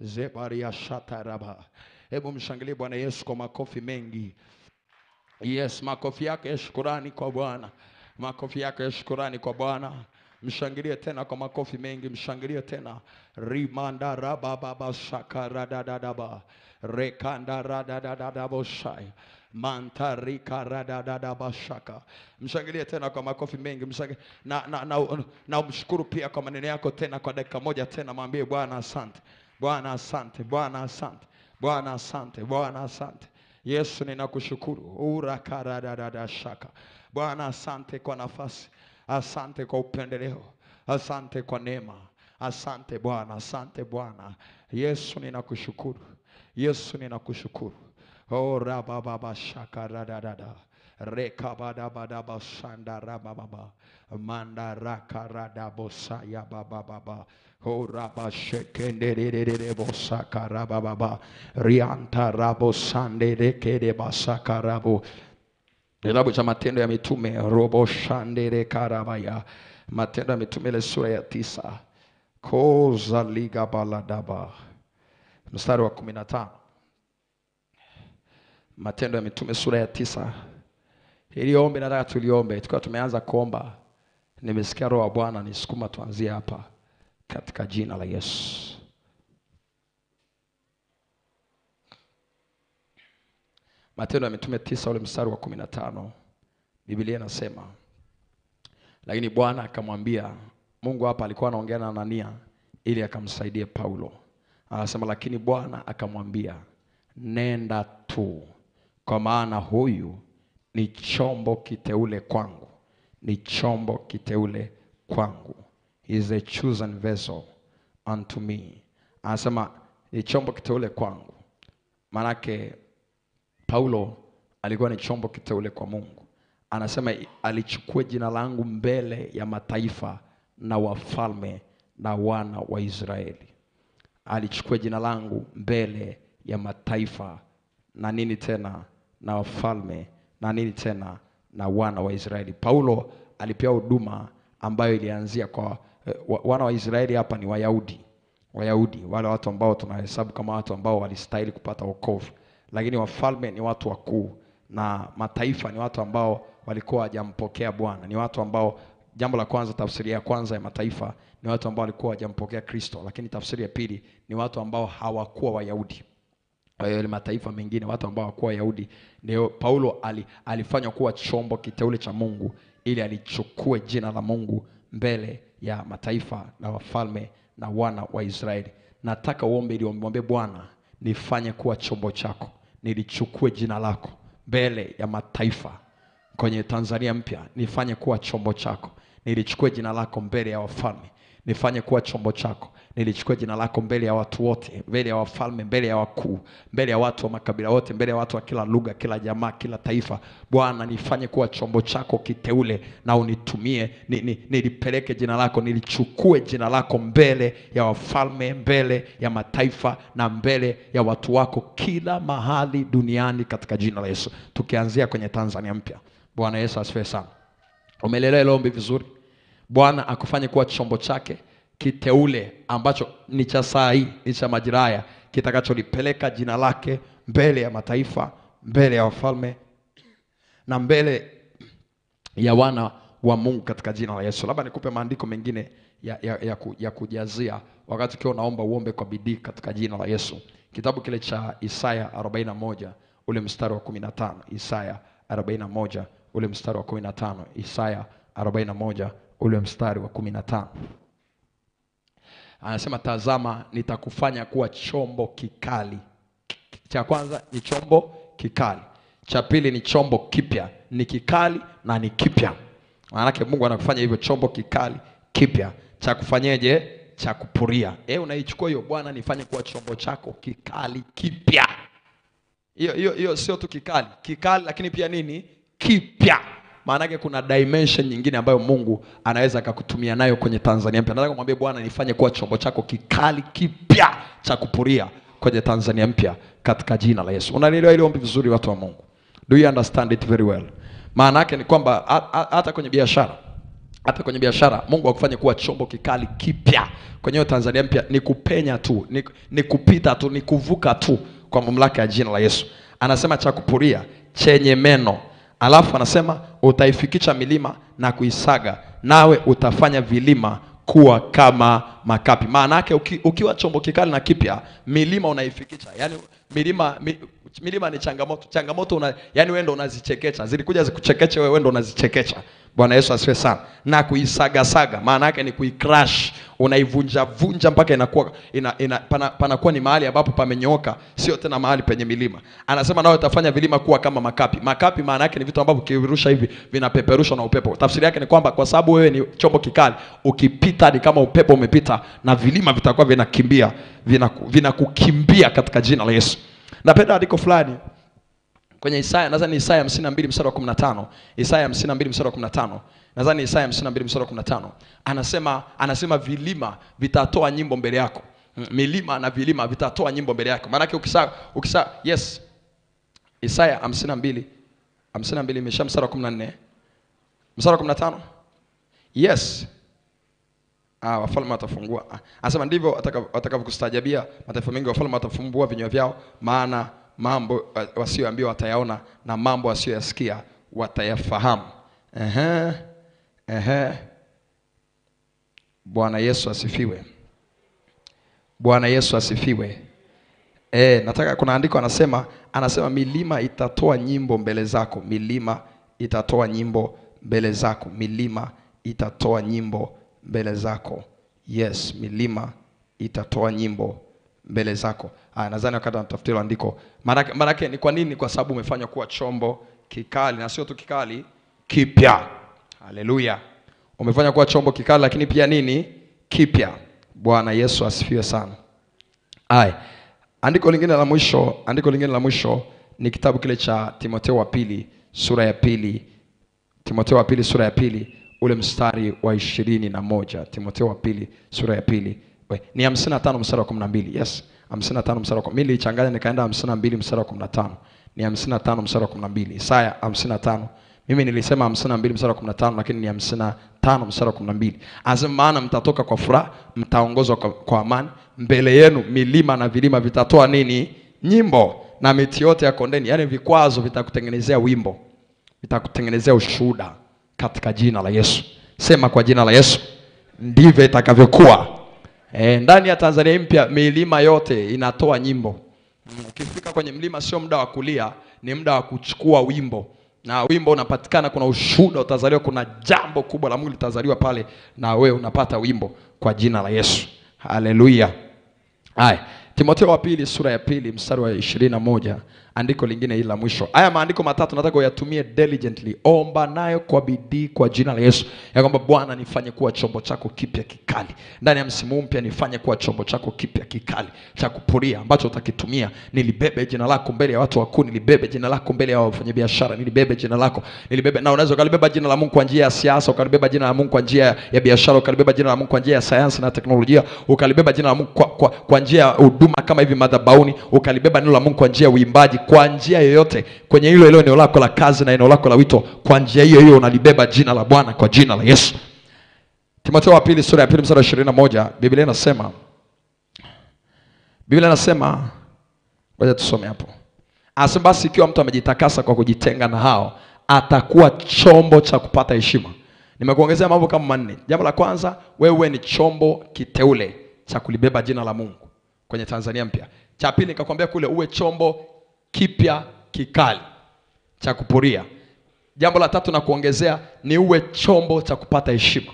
zebaria shataraba. Hebu mshangilie Bwana Yesu kwa makofi mengi. Yes, makofi yake ya shukrani kwa Bwana. Makofi yake ya shukrani kwa Bwana. Mshangilie tena kwa makofi mengi, mshangilie tena. Rimanda rababa shakaradadaba rekanda radadadaba shai mantarika radadadaba shaka. Mshangilie tena kwa makofi mengi, mshangilie na umshukuru pia kwa maneno yako tena kwa dakika moja tena. Mwambie Bwana asante, Bwana asante, Bwana asante, Bwana asante, Bwana asante. Yesu, ninakushukuru. Urakaradadada shaka. Bwana asante kwa nafasi, asante kwa upendeleo, asante kwa neema, asante Bwana, asante Bwana. Yesu, ninakushukuru. Yesu, ninakushukuru. Ora baba shaka radadada rekabadabadaba sandarababa mandaraka radabosaya baba Horaba shekendere bosaka rababa rianta rabo sande rekede basaka rabo. Kitabu cha Matendo ya Mitume robo shandere karabaya Matendo ya Mitume ile sura ya 9. Koza liga baladaba. Mstari wa 15. Matendo ya Mitume sura ya 9. Hili ombi nataka tuliombe. Tukiwa tumeanza kuomba, nimesikia Roho wa Bwana nisukuma tuanzie hapa katika jina la Yesu. Matendo ya Mitume 9 ule mstari wa 15. Biblia inasema, lakini Bwana akamwambia, Mungu hapa alikuwa anaongea na Anania ili akamsaidie Paulo. Anasema lakini Bwana akamwambia, nenda tu, kwa maana huyu ni chombo kiteule kwangu. Ni chombo kiteule kwangu. He is a chosen vessel unto me. Anasema ni chombo kiteule kwangu. Manake Paulo alikuwa ni chombo kiteule kwa Mungu. Anasema alichukua jina langu mbele ya mataifa na wafalme na wana wa Israeli. Alichukua jina langu mbele ya mataifa na nini tena, na wafalme na nini tena, na wana wa Israeli. Paulo alipewa huduma ambayo ilianzia kwa wana wa Israeli. Hapa ni Wayahudi, wale watu ambao tunahesabu kama watu ambao walistahili kupata wokovu. Lakini wafalme ni watu wakuu, na mataifa ni watu ambao walikuwa hawajampokea Bwana. Ni watu ambao, jambo la kwanza, tafsiri ya kwanza ya mataifa ni watu ambao walikuwa hawajampokea Kristo. Lakini tafsiri ya pili ni watu ambao hawakuwa Wayahudi. Wale mataifa mengine, watu ambao hawakuwa Wayahudi, ndio Paulo alifanywa kuwa chombo kiteule cha Mungu ili alichukue jina la Mungu mbele ya mataifa na wafalme na wana wa Israeli. Nataka uombe ili umwambie Bwana, nifanye kuwa chombo chako. Nilichukue jina lako mbele ya mataifa kwenye Tanzania mpya, nifanye kuwa chombo chako. Nilichukue jina lako mbele ya wafalme, nifanye kuwa chombo chako. Nilichukua jina lako mbele ya watu wote, mbele ya wafalme, mbele ya wakuu, mbele ya watu wa makabila wote, mbele ya watu wa kila lugha, kila jamaa, kila taifa. Bwana, nifanye kuwa chombo chako kiteule na unitumie, nilipeleke jina lako, nilichukue jina lako mbele ya wafalme, mbele ya mataifa na mbele ya watu wako kila mahali duniani katika jina la Yesu. Tukianzia kwenye Tanzania mpya. Bwana Yesu asifiwe sana. Umelelewa ile ombi vizuri? Bwana akufanye kuwa chombo chake kiteule ambacho ni cha saa hii, ni cha majira haya, kitakacholipeleka jina lake mbele ya mataifa, mbele ya wafalme na mbele ya wana wa Mungu katika jina la Yesu. Labda nikupe maandiko mengine ya kujazia wakati ukiwa unaomba, uombe kwa bidii katika jina la Yesu. Kitabu kile cha Isaya 41 ule mstari wa 15. Isaya 41 ule mstari wa 15. Isaya 41 ule mstari wa 15. Anasema, tazama nitakufanya kuwa chombo kikali. Cha kwanza ni chombo kikali. Cha pili ni chombo kipya. Ni kikali na ni kipya. Maana Mungu anakufanya hivyo, chombo kikali kipya. Cha kufanyeje? Cha kupuria. Unaichukua hiyo, Bwana nifanye kuwa chombo chako kikali kipya. Hiyo sio tu kikali lakini pia nini? Kipya. Maana kuna dimension nyingine ambayo Mungu anaweza akakutumia nayo kwenye Tanzania mpya. Nataka kumwambia Bwana, nifanye kuwa chombo chako kikali kipya cha kupuria kwenye Tanzania mpya katika jina la Yesu. Unanielewa ile ombi vizuri, watu wa Mungu? Do you understand it very well? Maana yake ni kwamba hata kwenye biashara Mungu akufanye kuwa chombo kikali kipya kwenye Tanzania mpya. Ni kupenya tu, ni kupita tu, ni kuvuka tu kwa mamlaka ya jina la Yesu. Anasema cha kupuria chenye meno. Alafu anasema utaifikisha milima na kuisaga, nawe utafanya vilima kuwa kama makapi. Maana yake ukiwa chombo kikali na kipya, milima unaifikisha. Yaani milima ni changamoto yani wewe ndo unazichekecha. Zilikuja zikuchekeche, wewe ndo unazichekecha. Bwana Yesu asifiwe sana. Na kuisaga, maana yake ni kuicrash, unaivunja mpaka inakuwa panakuwa ni mahali ambapo pamenyooka, sio tena mahali penye milima. Anasema nao utafanya vilima kuwa kama makapi. Makapi maana yake ni vitu ambavyo ukirusha hivi vinapeperushwa na upepo. Tafsiri yake ni kwamba kwa sababu wewe ni chombo kikali, ukipita ni kama upepo umepita, na vilima vitakuwa vinakimbia, vinakukimbia katika jina la Yesu. Napenda andiko fulani kwenye Isaya, nadhani Isaya 52 mstari wa 15. Isaya 52 mstari wa 15. Nadhani Isaya 52 mstari wa 15. Anasema vilima vitatoa nyimbo mbele yako. Milima na vilima vitatoa nyimbo mbele yako. Maana ukisa yes. Isaya 52 imesha mstari wa 14. Mstari wa 15. Yes. wafalme watafungua. Anasema ndivyo watakavyokustajabia mataifa mengi, wafalme watafumbua vinywa vyao, maana mambo wasioambiwa watayaona, na mambo wasioyasikia watayafahamu. Bwana Yesu asifiwe. Bwana Yesu asifiwe. Nataka kuna andiko anasema milima itatoa nyimbo mbele zako. Milima itatoa nyimbo mbele zako. Milima itatoa nyimbo mbele zako. Yes, milima itatoa nyimbo mbele zako. Nadhani wakati natafutia andiko. Maana ni kwa nini? Kwa sababu umefanywa kuwa chombo kikali, na sio tu kikali, kipya. Haleluya. Umefanywa kuwa chombo kikali lakini pia nini? Kipya. Bwana Yesu asifiwe sana. Andiko lingine la mwisho ni kitabu kile cha Timotheo wa pili sura ya pili. Timotheo wa pili sura ya pili ule mstari wa 21. Timotheo wa pili sura ya pili. Ni 55 mstari wa 12. Yes, 55 mstari wa 12. Mimi nilichanganya nikaenda 52 mstari wa 15. Ni 55 mstari wa 12. Isaya 55. Mimi nilisema 52 mstari wa 15 lakini ni 55 mstari wa 12. Anasema maana mtatoka kwa furaha, mtaongozwa kwa amani, mbele yenu milima na vilima vitatoa nini? Nyimbo, na miti yote ya kondeni, yani vikwazo vitakutengenezea wimbo, vitakutengenezea ushuhuda katika jina la Yesu. Sema kwa jina la Yesu. Ndivyo itakavyokuwa. Ndani ya Tanzania mpya milima yote inatoa nyimbo. Ukifika kwenye mlima sio muda wa kulia, ni muda wa kuchukua wimbo. Na wimbo unapatikana, kuna ushuhuda utazaliwa, kuna jambo kubwa la Mungu litazaliwa pale, na wewe unapata wimbo kwa jina la Yesu. Haleluya. Timotheo wa pili sura ya pili mstari wa 21, andiko lingine hili la mwisho. Haya maandiko matatu nataka uyatumie diligently. Omba nayo kwa bidii kwa jina la Yesu, ya kwamba Bwana nifanye kuwa chombo chako kipya kikali. Ndani ya msimu mpya nifanye kuwa chombo chako kipya kikali cha kupuria, ambacho utakitumia. Nilibebe jina lako mbele ya watu wakuu, nilibebe jina lako mbele ya wafanyabiashara, nilibebe jina lako, na unaweza ukalibeba jina la Mungu kwa njia ya siasa, ukalibeba jina la Mungu kwa njia ya biashara, ukalibeba jina la Mungu kwa njia ya sayansi na teknolojia, ukalibeba jina la Mungu kwa njia ya huduma kama hivi madhabahuni, ukalibeba neno la Mungu kwa njia ya uimbaji, kwa njia yoyote kwenye hilo eneo lako la kazi na eneo lako la wito, kwa njia hiyo unalibeba jina la Bwana kwa jina la Yesu. Timotheo wa pili sura ya pili mstari wa 21, Biblia inasema ngoja tusome hapo. Anasema basi ikiwa mtu amejitakasa kwa kujitenga na hao, atakuwa chombo cha kupata heshima. Nimekuongezea mambo kama manne. Jambo la kwanza, wewe ni chombo kiteule cha kulibeba jina la Mungu kwenye Tanzania mpya. Cha pili nikakwambia kule uwe chombo kipya kikali cha kupuria. Jambo la tatu na kuongezea ni uwe chombo cha kupata heshima,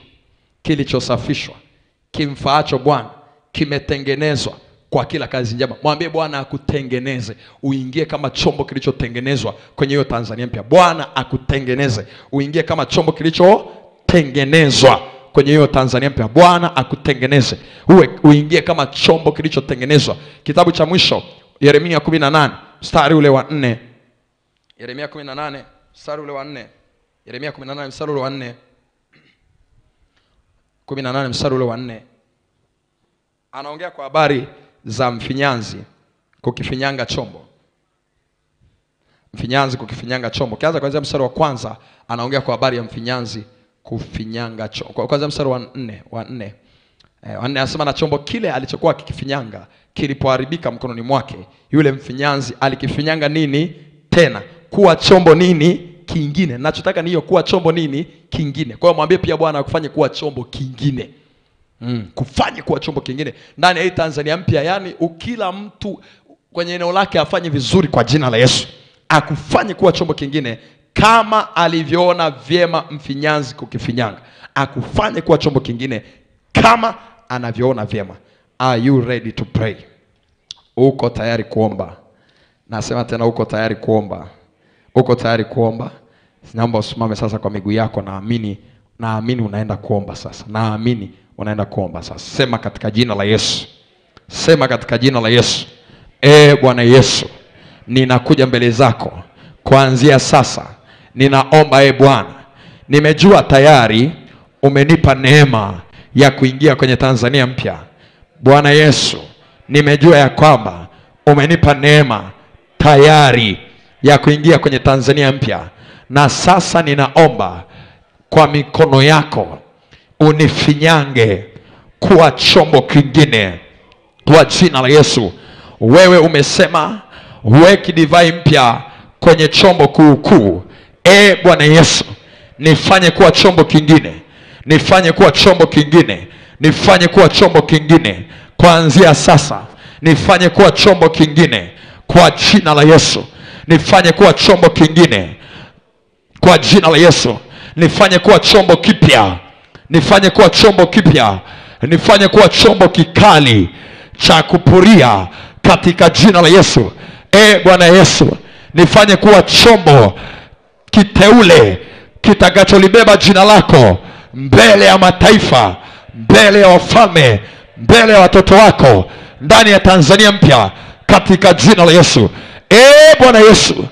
kilichosafishwa, kimfaacho Bwana, kimetengenezwa kwa kila kazi njema. Mwambie Bwana akutengeneze, uingie kama chombo kilichotengenezwa kwenye hiyo Tanzania mpya. Bwana akutengeneze, uingie kama chombo kilichotengenezwa kwenye hiyo Tanzania mpya. Bwana akutengeneze, uingie kama chombo kilichotengenezwa. Kitabu cha mwisho Yeremia 18 mstari ule wa 4. Yeremia 18 mstari ule wa 4. Yeremia 18 mstari ule wa 4. 18 mstari ule wa 4. Anaongea kwa habari za mfinyanzi kukifinyanga chombo. Mfinyanzi kukifinyanga chombo. Kianza kuanzia mstari wa kwanza, anaongea kwa habari ya mfinyanzi kufinyanga chombo. Kwanza mstari wa 4. Anasema na chombo kile alichokuwa kikifinyanga kilipoharibika mkononi mwake, yule mfinyanzi alikifinyanga nini tena? Kuwa chombo nini kingine. Ninachotaka ni hiyo, kuwa chombo nini kingine. Kwa hiyo mwambie pia Bwana akufanye kuwa chombo kingine. Kufanye kuwa chombo kingine ndani ya hii Tanzania mpya. Yani ukila mtu kwenye eneo lake afanye vizuri kwa jina la Yesu, akufanye kuwa chombo kingine kama alivyoona vyema mfinyanzi kukifinyanga, akufanye kuwa chombo kingine kama anavyoona vyema. Are you ready to pray? Uko tayari kuomba? Nasema tena, uko tayari kuomba? Uko tayari kuomba? Naomba usimame sasa kwa miguu yako. Naamini unaenda kuomba sasa. Naamini unaenda kuomba sasa. Sema katika jina la Yesu. Sema katika jina la Yesu. Bwana Yesu, ninakuja mbele zako kuanzia sasa. Ninaomba Bwana, nimejua tayari umenipa neema ya kuingia kwenye Tanzania mpya. Bwana Yesu, nimejua ya kwamba umenipa neema tayari ya kuingia kwenye Tanzania mpya. Na sasa ninaomba kwa mikono yako unifinyange, kuwa chombo kingine kwa jina la Yesu. Wewe umesema weki divai mpya kwenye chombo kuu. Bwana Yesu, nifanye kuwa chombo kingine, nifanye kuwa chombo kingine, nifanye kuwa chombo kingine kuanzia sasa. Nifanye kuwa chombo kingine kwa jina la Yesu. Nifanye kuwa chombo kingine kwa jina la Yesu. Nifanye kuwa chombo kipya, nifanye kuwa chombo kipya, nifanye kuwa chombo kikali cha kupuria katika jina la Yesu. Bwana Yesu, nifanye kuwa chombo kiteule kitakacholibeba jina lako mbele ya mataifa, mbele ya wafalme, mbele ya watoto wako ndani ya Tanzania mpya katika jina la Yesu. Bwana Yesu,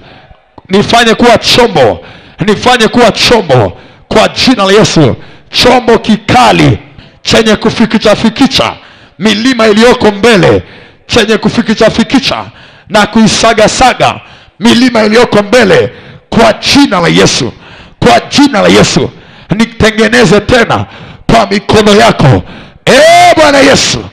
nifanye kuwa chombo, nifanye kuwa chombo kwa jina la Yesu, chombo kikali chenye kufikicha milima iliyoko mbele, chenye kufikicha na kuisaga milima iliyoko mbele kwa jina la Yesu. Kwa jina la Yesu, nitengeneze tena kwa mikono yako. Bwana Yesu,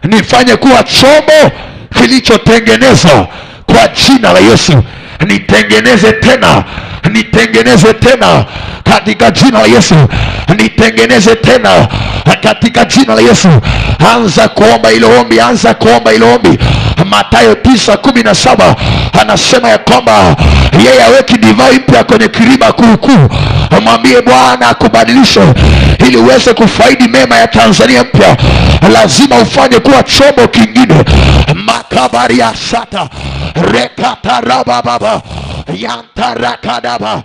nifanye kuwa chombo kilichotengenezwa kwa jina la Yesu. Nitengeneze tena, nitengeneze tena katika jina la Yesu. Nitengeneze tena katika jina la Yesu. Anza kuomba ile ombi, anza kuomba ile ombi. Mathayo 9:17 anasema ya kwamba yeye aweki divai mpya kwenye kiriba kuu. Mwambie Bwana akubadilishe ili uweze kufaidi mema ya Tanzania mpya. Lazima ufanye kuwa chombo kingine. Makabaria sata rekataraba baba yantarakadaba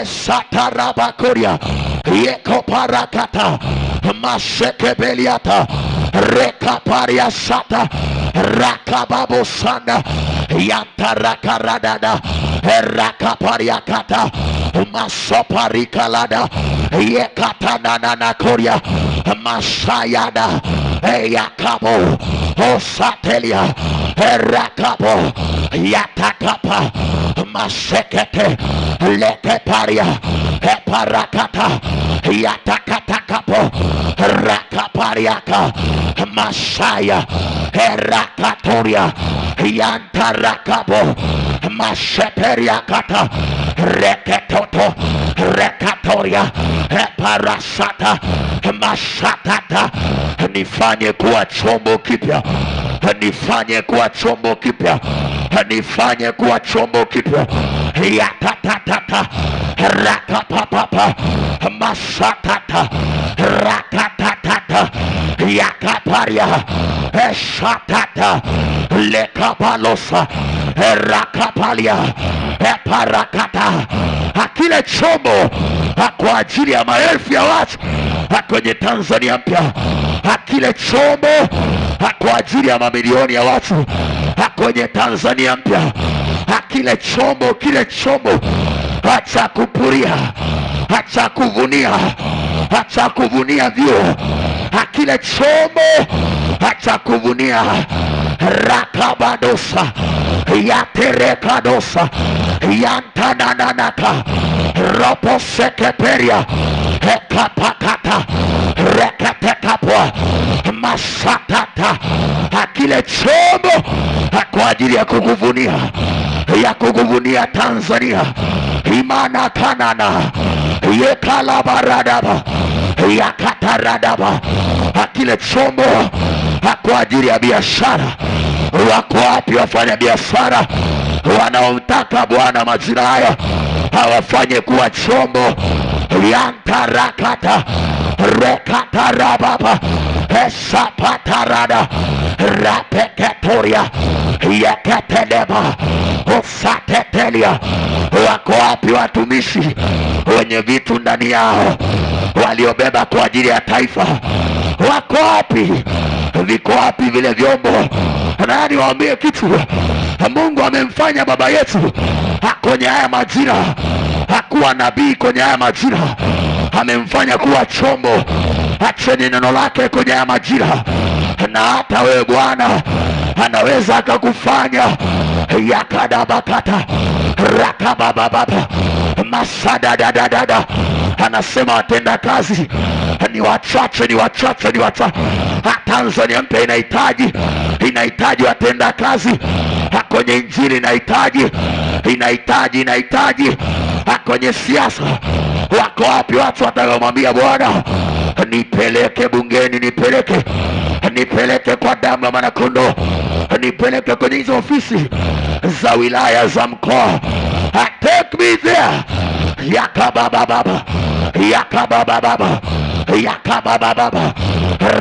esataraba koria yekoparakata masekebeliata rekaparia sata rakababo sanda yantarakaradada rakapariakata masoparikalada yekatanana koria masayada yakabo osatelia rakabo yatakapa masekete lekeparia eparakata yatakatakapo rakapariaka masaya erakatoria yantarakabo maseperiakata reketoto rekatoria eparasata masatata. Nifanye kuwa chombo kipya, nifanye kuwa chombo kipya, nifanye kuwa chombo kipya. Yatatatata rakapapapa masatata rakatatata yakaparia esatata lekabalosa rakapalia eparakata. Akile chombo kwa ajili ya maelfu ya watu kwenye Tanzania mpya. Akile chombo kwa ajili ya mamilioni ya watu kwenye Tanzania mpya. Akile chombo, kile chombo acha kupuria, acha kuvunia, acha kuvunia vyo. Akile chombo acha kuvunia rakabadosa yaterekadosa yantanananaka roposekeperia ekapakata reketekapwa masatata. Akile chombo kwa ajili ya kukuvunia, ya kukuvunia Tanzania. Imana kanana yekalabaradaba yakataradaba. Akile chombo kwa ajili ya biashara. Wako wapi wafanya biashara wanaomtaka Bwana majira haya hawafanye kuwa chombo? Yantarakata rekatarababa esapatarada rapeketoria yeketeleba usatetelia. Wako wapi watumishi wenye vitu ndani yao waliobeba kwa ajili ya taifa? Wako wapi? Viko wapi vile vyombo? Nani waambie kitu? Mungu amemfanya baba yetu kwenye haya majira, hakuwa nabii kwenye haya majira, amemfanya kuwa chombo chenye neno lake kwenye haya majira. Na hata wewe Bwana anaweza akakufanya yakadabakata rakabababa masadadadada. Anasema watenda kazi ni wachache, ni wachache, ni wachache. Tanzania mpya inahitaji watenda kazi kwenye injili, inahitaji kwenye siasa. Wako wapi watu watakaomwambia Bwana, nipeleke bungeni, nipeleke kwa damu ya mwanakondoo, nipeleke kwenye hizo ofisi za wilaya, za mkoa. Take me there. Yakababa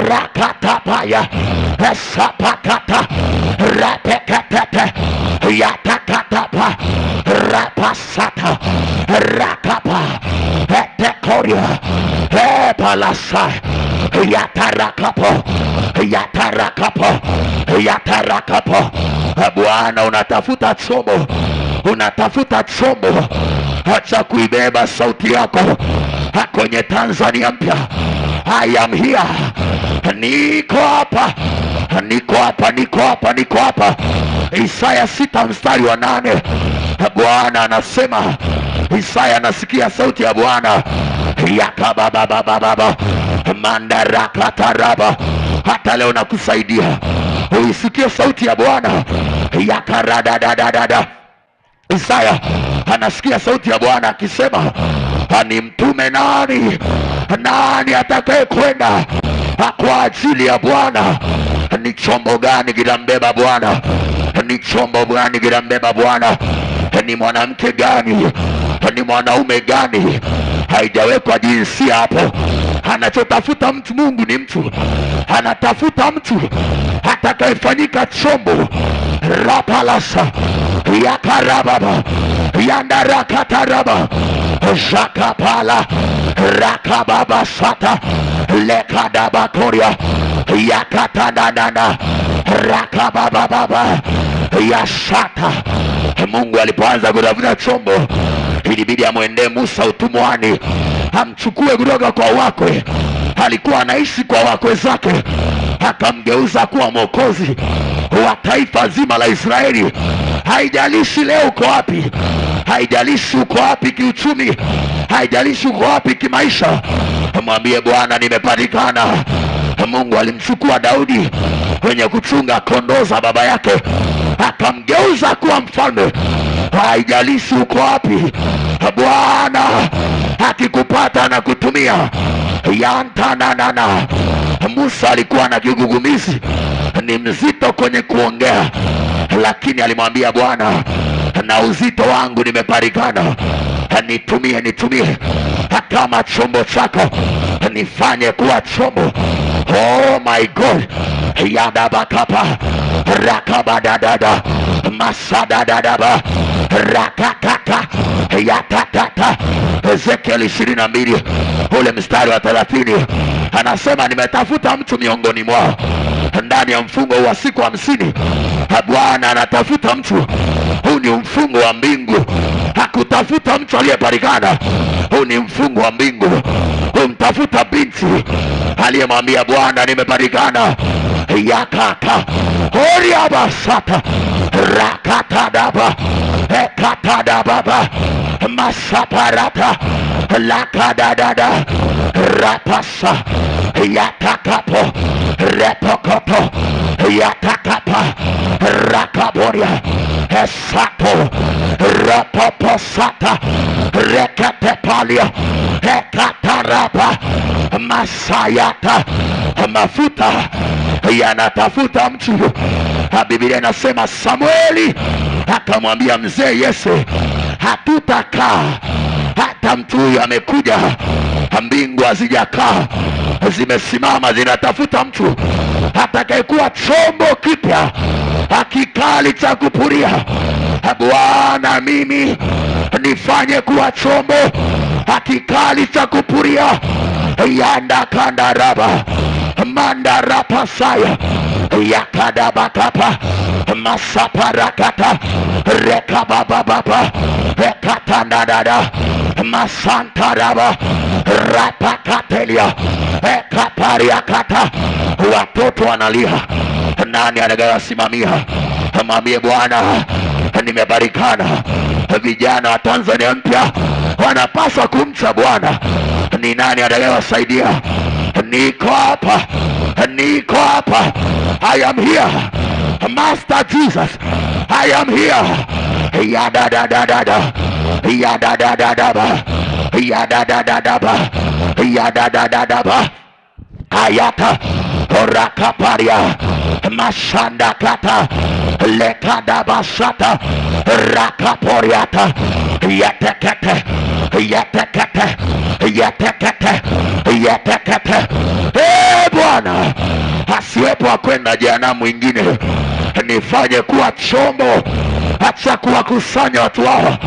rakatapaya sapakata rapekatete yatakatapa rapasata rakapa etekoria epalasa yatarakapo. Bwana, unatafuta chombo cha kuibeba sauti yako kwenye Tanzania mpya. I am here. Niko hapa. Isaya 6 mstari wa 8. Bwana anasema, Isaya anasikia sauti ya Bwana. Yakababa mandarakataraba. Hata leo nakusaidia uisikie sauti ya Bwana. Yakaradadadada. Isaya anasikia sauti ya Bwana akisema, ni mtume nani atakaye kwenda kwa ajili ya Bwana? Ni chombo gani kinambeba Bwana? Ni mwanamke gani? Ni mwanaume gani? Haijawekwa jinsia hapo. Anachotafuta mtu, Mungu ni mtu. Anatafuta mtu atakayefanyika chombo. Rapalasa yakarababa yandarakataraba Jakapala rakababa sata lekadaba koria yakatanana rakababa yashata. Mungu alipoanza kutafuta chombo, ilibidi amwendee Musa utumwani, amchukue kutoka kwa wakwe. Alikuwa anaishi kwa wakwe zake, akamgeuza kuwa mwokozi wa taifa zima la Israeli. Haijalishi leo uko wapi, haijalishi uko wapi kiuchumi, haijalishi uko wapi kimaisha, mwambie Bwana, nimepatikana. Mungu alimchukua Daudi kwenye kuchunga kondoo za baba yake, akamgeuza kuwa mfalme. Haijalishi uko wapi, Bwana akikupata na kutumia. Yantanana. Musa alikuwa na kigugumizi, ni mzito kwenye kuongea, lakini alimwambia Bwana, na uzito wangu nimepatikana, nitumie kama chombo chako, nifanye kuwa chombo. Oh my God. Yadabakapa rakabadadada masadadadaba rakakaka yatatata. Ezekiel 22 ule mstari wa 30 anasema, nimetafuta mtu miongoni mwao ndani ya mfungo wa siku 50. Bwana anatafuta mtu. Huu ni mfungo wa mbingu. Hakutafuta mtu aliyepatikana. Huu ni mfungo wa mbingu. Humtafuta binti aliyemwambia Bwana, nimepatikana. Yakaka oriabasata rakatadaba ekatadababa masaparata lakadadada rapasa yatakapo repokoto yatakapa rakaboria esato rapoposata reketepalia ekataraba masayata. Mafuta yanatafuta mtu. Biblia inasema Samueli akamwambia mzee Yese, hatutakaa hata mtu huyu amekuja. Mbingu hazijakaa, zimesimama zinatafuta mtu atakayekuwa chombo kipya akikali cha kupuria. Bwana, mimi nifanye kuwa chombo akikali cha kupuria. Yanda kandaraba mandarapasaya yakadabakapa masaparakata rekabababa ekatandadada masantaraba rapakatelia ekapariakata. Watoto wanalia, nani anagawasimamia? Mwambie Bwana, nimebarikana. Vijana wa Tanzania mpya wanapaswa kumcha Bwana. Ni nani atakayewasaidia? Niko hapa. niko hapa. I am here, Master Jesus, I am here. Yada da da da da, yada da da da ba, yada da da da ba, yada da da da ba. Ayata Rakaparia Mashanda Kata Lekada Basata Rakaporiata Yatekete Yatekete Yatekete Yatekete. Bwana, asiwepo kwenda jana mwingine, nifanye kuwa chombo. Acha kuwakusanya watu hao,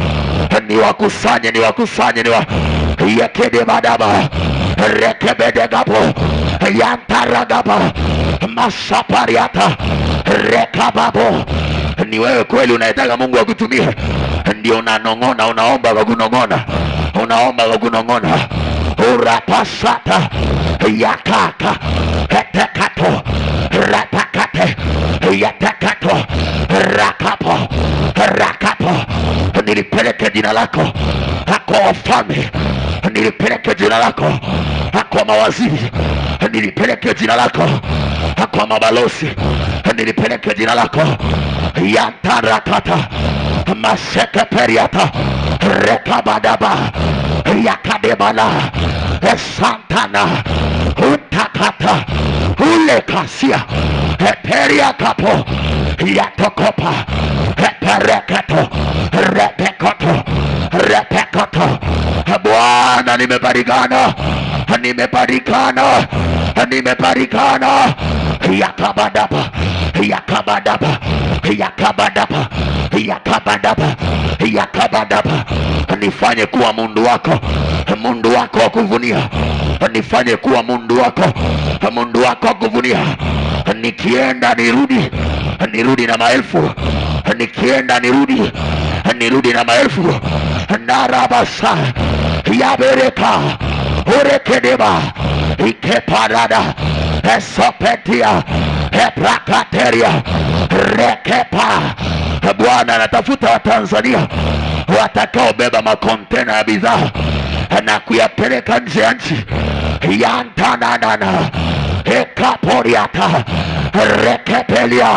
niwakusanye yakede badaba rekebede gabo yantaragaba masapariata rekababo. Ni wewe kweli unayetaka Mungu akutumie, ndio unanong'ona, unaomba kwa kunong'ona, urapasata yakaka etekato rapakate yatekato rakapo. Nilipeleke jina lako kwa wafalme, nilipeleke jina lako kwa mawaziri, nilipeleke jina lako kwa mabalozi, nilipeleke jina lako yantarakata masekeperiata rekabadaba yakadebala santana utakata ulekasia eperia kapo yatokopa epereketo repekoto. Bwana, nimebarikana yakabadaba. Nifanye kuwa mundu wako wa kuvunia, nifanye kuwa mundu wako wa kuvunia. Nikienda nirudi na maelfu, nikienda nirudi na maelfu. Narabasa yabereka urekedeba ikeparada esopetia eprakateria rekepa. Bwana, natafuta Watanzania watakaobeba makontena ya bidhaa na kuyapeleka nje ya nchi. Yantanana ekaporiata rekepelia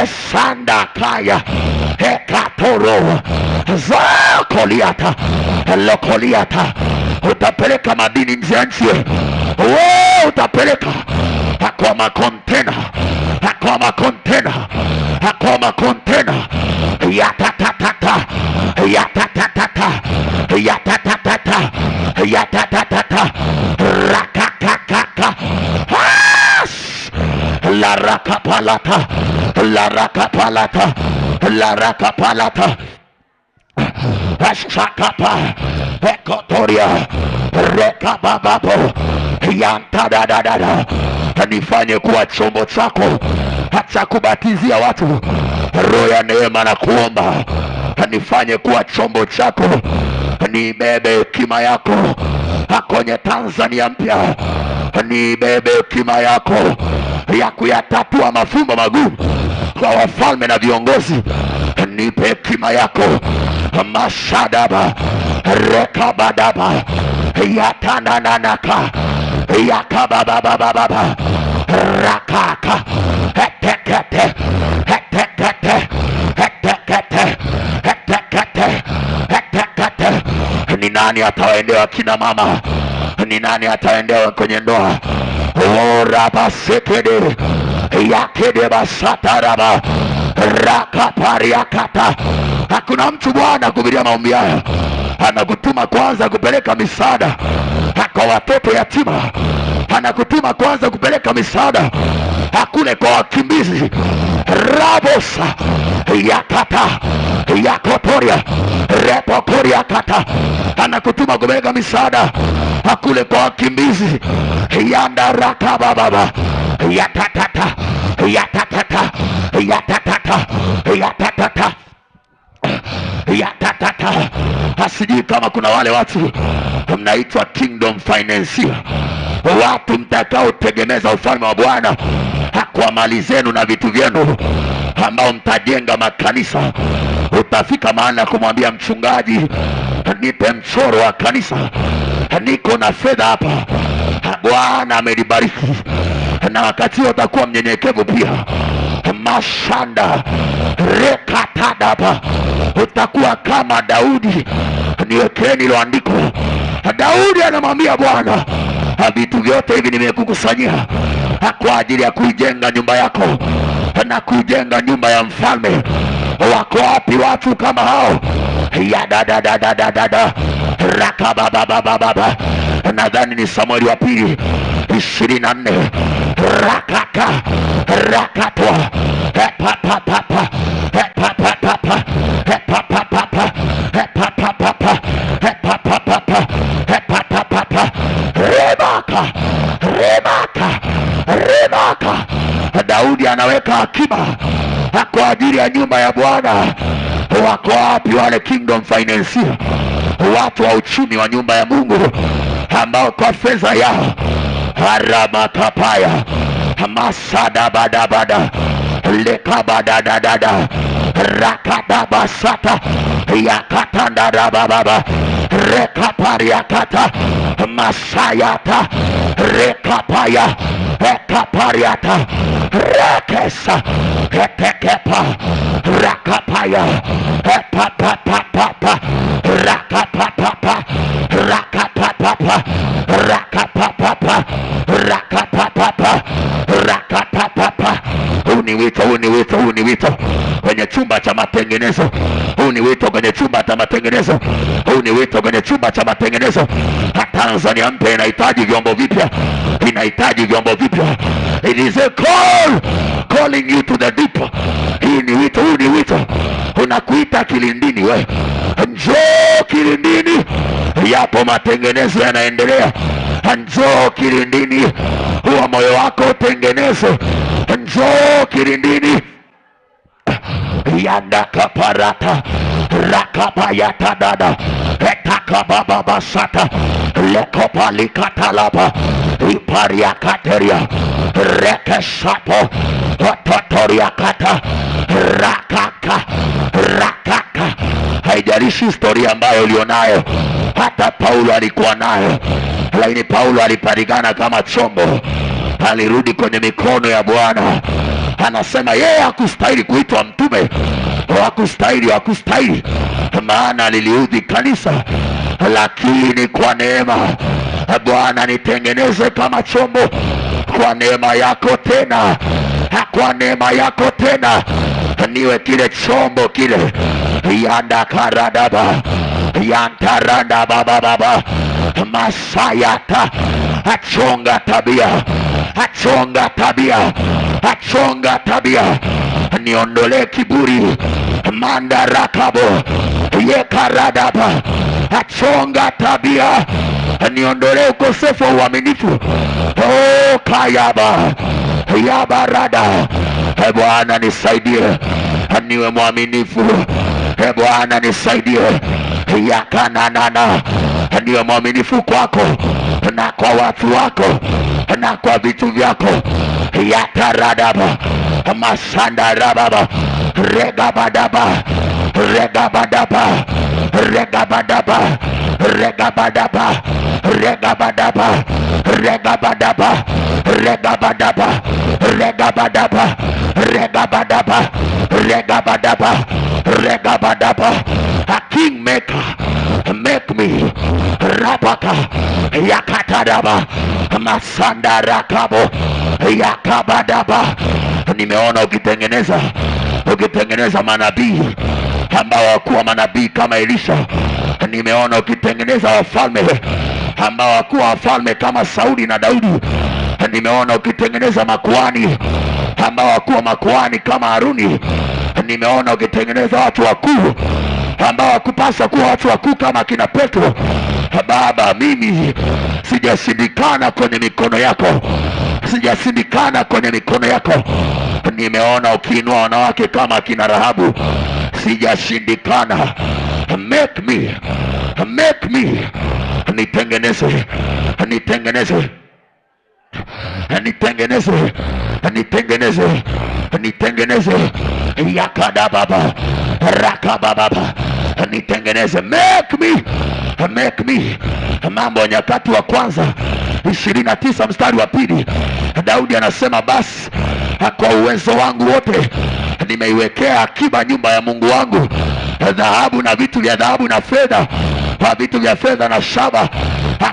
esanda kaya ekatoro zakoliata lokoliata. Utapeleka madini nje ya nchi, utapeleka kwa makontena yatatata rakakaka la rakapalata ashakapa ekotoria rekabababo yantadadadada. Nifanye kuwa chombo chako hata kubatizia watu roho ya neema na kuomba. Nifanye kuwa chombo chako, nibebe hekima yako kwenye Tanzania mpya, nibebe hekima yako ya kuyatatua mafumbo magumu kwa wafalme na viongozi. Nipe hekima yako mashadaba rekabadaba yatanananaka yakabababababa rakaka etekete. Ni nani ataendewa kina mama? Ni nani ataendewa kwenye ndoa? Orabasekede yakede basataraba rakapariakata. Hakuna mtu Bwana kubiria maombi haya anakutuma kwanza kupeleka misaada kwa watoto yatima, anakutuma kwanza kupeleka misaada hakule kwa wakimbizi. Rabosa yakata yakotoria repokoria kata, anakutuma kupeleka misaada hakule kwa wakimbizi. Yanda rakababa yatatata yatatata yatatata yatatata yatatata. Asijui kama kuna wale watu mnaitwa kingdom financier, watu mtakao tegemeza ufalme wa Bwana kwa mali zenu na vitu vyenu, ambao mtajenga makanisa. Utafika mahali na kumwambia mchungaji, nipe mchoro wa kanisa, niko na fedha hapa, Bwana amenibariki, na wakati utakuwa mnyenyekevu pia. Mashanda rekatadaba, utakuwa kama Daudi. Niwekeni hilo andiko. Daudi anamwambia Bwana, vitu vyote hivi nimekukusanyia kwa ajili ya kuijenga nyumba yako na kuijenga nyumba ya mfalme. Wako wapi watu kama hao? Ya da rakababababa. Nadhani ni Samueli wa pili 24. Rakaka rakatwa papa Rebaka. Daudi anaweka akiba kwa ajili ya nyumba ya Bwana. Wako wapi wale kingdom financier, watu wa uchumi wa nyumba ya Mungu, ambao kwa fedha yao haramakapaya masada badabada lekabadadada rakadabasata yakatandadababa rekapariakata masayata rekapaya ekapariata rekesa etekepa rakapaya epapapapapa rakapapapa rakapapapa rakapapapa rakapapapa rakapapapa. Huu ni wito kwenye chumba cha matengenezo. Huu ni wito kwenye chumba cha matengenezo. Huu ni wito kwenye chumba cha matengenezo. Tanzania mpya inahitaji vyombo vipya. Inahitaji vyombo vipya. It is a call calling you to the deep. Hii ni wito. Unakuita kilindini we. Njoo kilindini. Yapo matengenezo yanaendelea. Njoo kilindini. Huwa moyo wako tengenezo. Njoo kilindini. Yanda kaparata rakapayata dada etakabababasata lekopalikatalaba ipariakateria rekesapo ototoriakata rakaka. Haijalishi historia ambayo ulionayo, hata Paulo alikuwa nayo, lakini Paulo alipatikana kama chombo. Alirudi kwenye mikono ya Bwana. Anasema yeye hakustahili kuitwa mtume, hakustahili, maana aliliudhi kanisa, lakini kwa neema Bwana nitengeneze kama chombo kwa neema yako tena, kwa neema yako tena niwe kile chombo kile. Yanda karadaba yantaranda baba masayata. Achonga tabia, niondole kiburi. Mandarakabo yekaradaba. Achonga tabia, niondole ukosefu wa uaminifu. Kayaba yabarada. Bwana nisaidie niwe mwaminifu. Bwana nisaidie yakananana niwe mwaminifu kwako na kwa watu wako na kwa vitu vyako. Yataradaba masandarababa regabadaba a kingmaker. Make me rabaka yakatadaba masanda rakabo yakabadaba. Nimeona ukitengeneza manabii ambao wakuwa manabii kama Elisha. Nimeona ukitengeneza wafalme ambao wakuwa wafalme kama Sauli na Daudi. Nimeona ukitengeneza makuhani ambao wakuwa makuhani kama Haruni. Nimeona ukitengeneza watu wakuu ambao wakupasa kuwa watu wakuu kama kina Petro. Baba, mimi sijashindikana kwenye mikono yako. Nimeona ukiinua wanawake kama kina Rahabu. Sijashindikana. Make me. Nitengeneze yakadababa rakababa. Nitengeneze. Make me. Mambo ya Nyakati wa Kwanza 29 mstari wa 2, Daudi anasema basi kwa uwezo wangu wote nimeiwekea akiba nyumba ya Mungu wangu dhahabu na vitu vya dhahabu na fedha, kwa vitu vya fedha na shaba,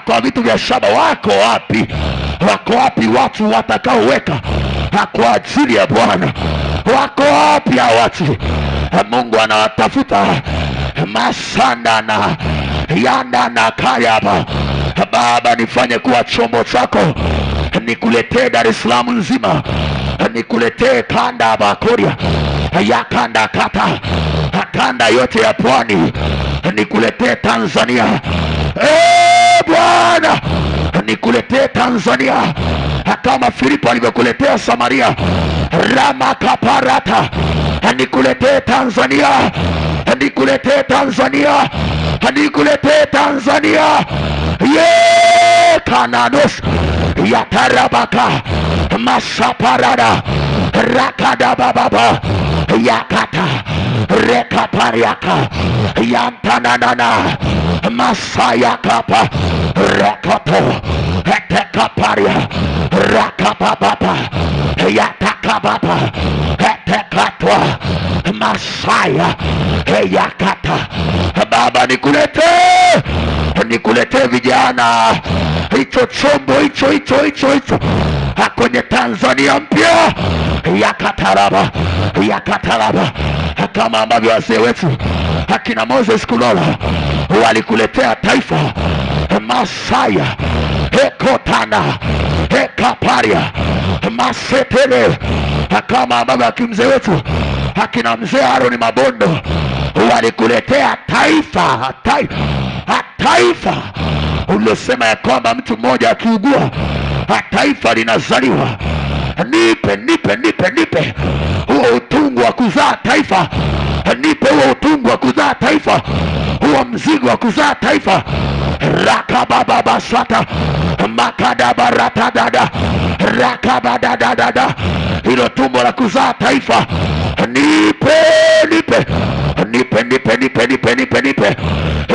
kwa vitu vya shaba. Wako wapi? Wako wapi watu watakaoweka kwa ajili ya Bwana? Wako wapi hao watu? Mungu anawatafuta. Masanda na yanda na kayaba. Baba, nifanye kuwa chombo chako, nikuletee Dar es Salaam nzima, nikuletee kanda Bakoria ya kanda kata, kanda yote ya pwani, nikuletee Tanzania. Bwana, nikuletee Tanzania kama Filipo alivyokuletea Samaria. Rama kaparata, nikuletee Tanzania, nikuletee Tanzania, nikuletee Tanzania. Kananos ya tarabaka masaparada rakada bababa yakata rekapariaka yantananana masayakapa rekoto etekaparia rakabababa yatakababa etekatwa masaya yakata. Baba, nikulete vijana, hicho chombo hicho kwenye Tanzania mpya yakataraba, kama ambavyo wazee wetu akina Moses Kulola walikuletea taifa Masaya ekotana ekaparia masetele, kama ambavyo akimzee wetu akina mzee Aaron Mabondo walikuletea taifa uliosema ya kwamba mtu mmoja akiugua taifa linazaliwa. Nipe huo utungu wa kuzaa taifa, nipe huo utungu wa kuzaa taifa, huo mzigo wa kuzaa taifa. Rakabababasata makadabaratadada rakabadadadada, hilo tumbo la kuzaa taifa. Nipe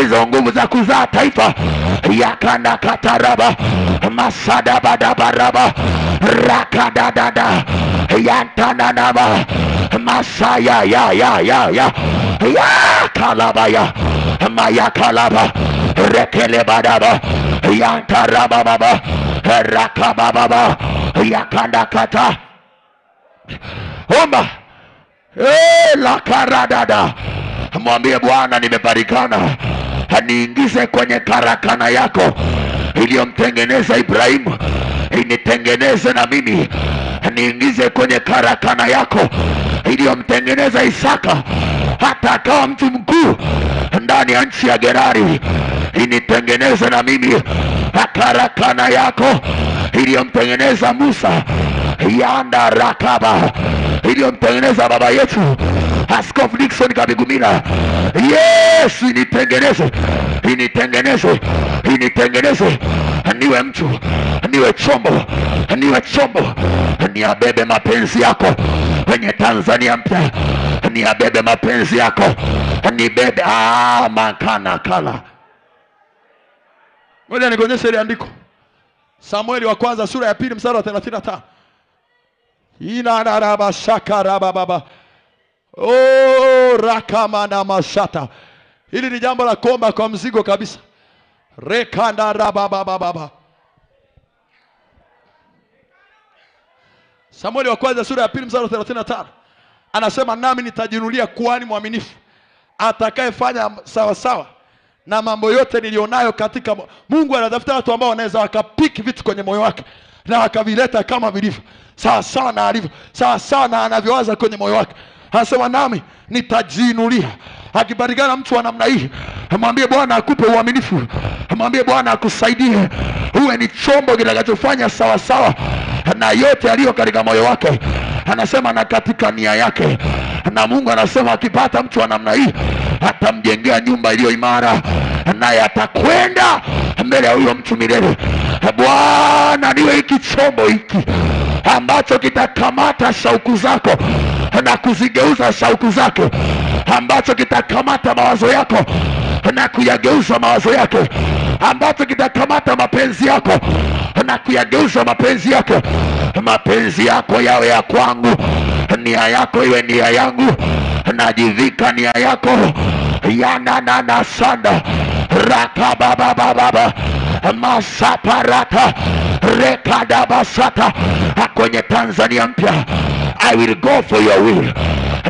hizo nguvu za kuzaa taifa. Yakana kataraba masadabadabaraba rakadadada yantananaba masaya ya kalabaya mayakalaba rekelebadaba yantaraba baba rakababa yakandakata omba la karadada. Mwambie Bwana, nimebarikana, niingize kwenye karakana yako iliyomtengeneza Ibrahimu, initengeneze na mimi. Niingize kwenye karakana yako iliyomtengeneza Isaka hata akawa mtu mkuu ndani ya nchi ya Gerari, initengeneze na mimi. Karakana yako iliyomtengeneza Musa yanda rakaba, iliyomtengeneza baba yetu Askofu Dickson Kabigumila. Yesu, initengeneze niwe mtu, niwe chombo, niabebe mapenzi yako kwenye Tanzania mpya, niabebe mapenzi yako, nibebe makana kala. Ngoja nikuonyeshe ile andiko. Samueli wa kwanza sura ya 2 mstari wa 35. Ina naraba shakaraba baba. Rakamana mashata. Hili ni jambo la kuomba kwa mzigo kabisa. Rekanda rabababa. Samueli wa kwanza sura ya 2 mstari wa 35. Anasema nami nitajinunulia kuhani mwaminifu atakayefanya sawa sawa na mambo yote nilionayo katika. Mungu anatafuta watu ambao wanaweza wakapiki vitu kwenye moyo wake na wakavileta kama vilivyo, sawa sawa na alivyo, sawa sawa na anavyowaza kwenye moyo wake. Anasema nami nitajinunulia. Akibarikana mtu wa namna hii, mwambie Bwana akupe uaminifu, mwambie Bwana akusaidie uwe ni chombo kitakachofanya sawa sawa na yote aliyo katika moyo wake. Anasema na katika nia yake. Na Mungu anasema akipata mtu wa namna hii atamjengea nyumba iliyo imara, naye atakwenda mbele ya huyo mtu milele. Bwana, niwe hiki chombo hiki ambacho kitakamata shauku zako na kuzigeuza shauku zake, ambacho kitakamata mawazo yako na kuyageuza mawazo yake, ambacho kitakamata mapenzi yako na kuyageuza mapenzi yako. Mapenzi yako yawe ya kwangu, nia yako iwe nia yangu, najivika nia yako. Yanana sanda rakababababa masaparata rekadabasata. Kwenye Tanzania mpya, I will go for your will.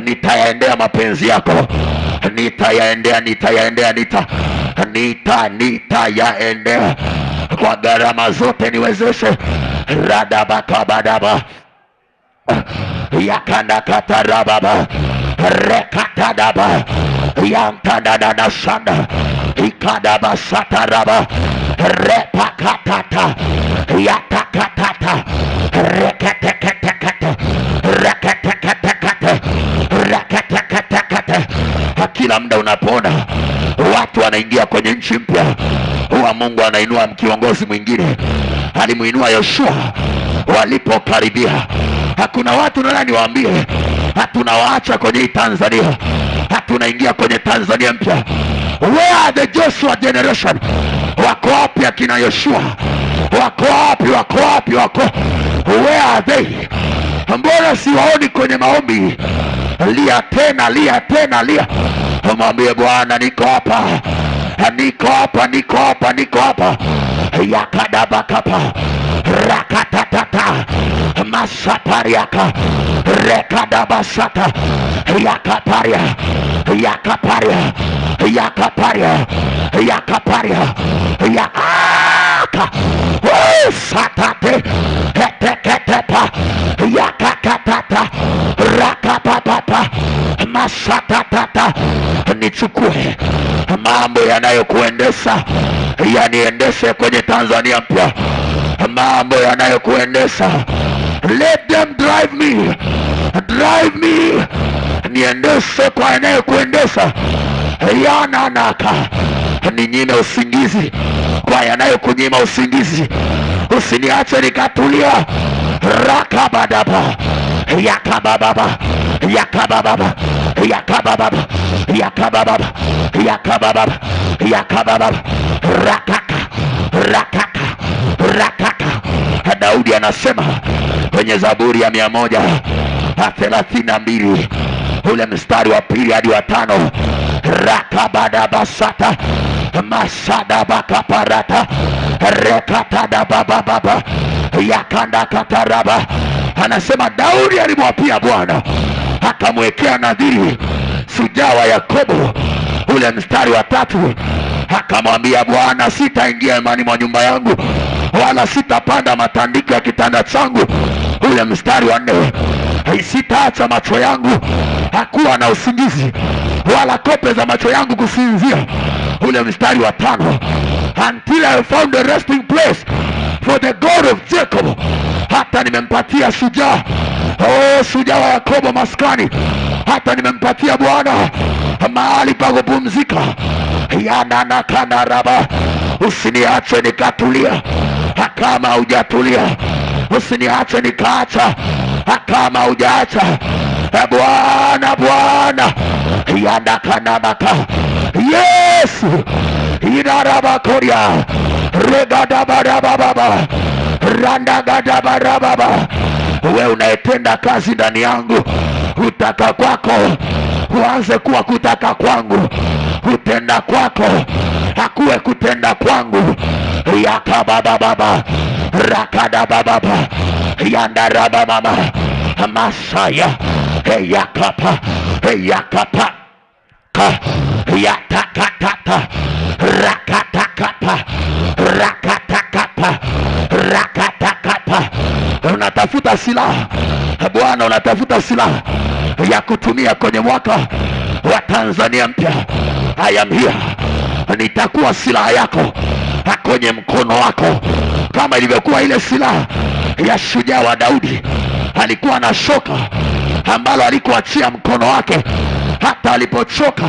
Nitayaendea mapenzi yako, nitayaendea kwa gharama zote. Niwezeshe radabakabadaba yakandakatarababa rekatadaba yantadadada shanda ikadaba sataraba repakatata yatakatata reketeketekete reketeketekete reketeketekete. Kila muda unapona watu wanaingia kwenye nchi mpya, huwa Mungu anainua kiongozi mwingine. Alimuinua Yoshua walipokaribia. Hakuna watu na niwaambie, hatunawaacha kwenye Tanzania, hatunaingia kwenye Tanzania mpya. Where are the Joshua generation? Wako wapi akina Yoshua? Wako wapi? Where are they? Mbona siwaoni kwenye maombi? Lia tena. Mwambie Bwana, niko hapa. Yakadabakapa rakatatata masapariaka rekadabasata yakaparia yaka satate eteketepa yakakatata rakapapapa masatata. Nichukue mambo yanayokuendesha yaniendeshe kwenye Tanzania mpya. Mambo yanayokuendesha, let them drive me, niendeshe kwa yanayokuendesha. Yananaka, ninyime usingizi kwa yanayokunyima usingizi. Usiniache nikatulia. Rakabadaba yakabababa rakaka. Daudi anasema kwenye Zaburi ya 132 ule mstari wa 2 hadi wa 5, rakabadabasata masadabakaparata rekatadabababa yakandakataraba. Anasema Daudi alimwapia Bwana, akamwekea nadhiri shujaa wa Yakobo. Ule mstari wa 3 akamwambia Bwana, sitaingia imani mwa nyumba yangu, wala sitapanda matandiko ya kitanda changu. Ule mstari wa 4, sitaacha macho yangu hakuwa na usingizi, wala kope za macho yangu kusinzia. Ule mstari wa 5, until I found a resting place for the God of Jacob. Hata nimempatia shujaa, shujaa wa Yakobo maskani. Hata nimempatia Bwana mahali pa kupumzika. Yananakanaraba, usiniache nikatulia kama hujatulia, usiniache nikaacha kama hujaacha. Bwana yanakanabaka. Yesu inarabakoria regadabadababa randagadabarababa. Wewe unayetenda kazi ndani yangu, kutaka kwako kuanze kuwa kutaka kwangu, kutenda kwako hakuwe kutenda kwangu. Yakabababa rakadababa yandarababa masaya yakapa yatakatata rakatakapa rakatakapa. Unatafuta silaha Bwana, unatafuta silaha ya kutumia kwenye mwaka wa Tanzania mpya. I am here. Nitakuwa silaha yako kwenye mkono wako, kama ilivyokuwa ile silaha ya shujaa wa Daudi. Alikuwa na shoka ambalo alikuachia mkono wake, hata alipochoka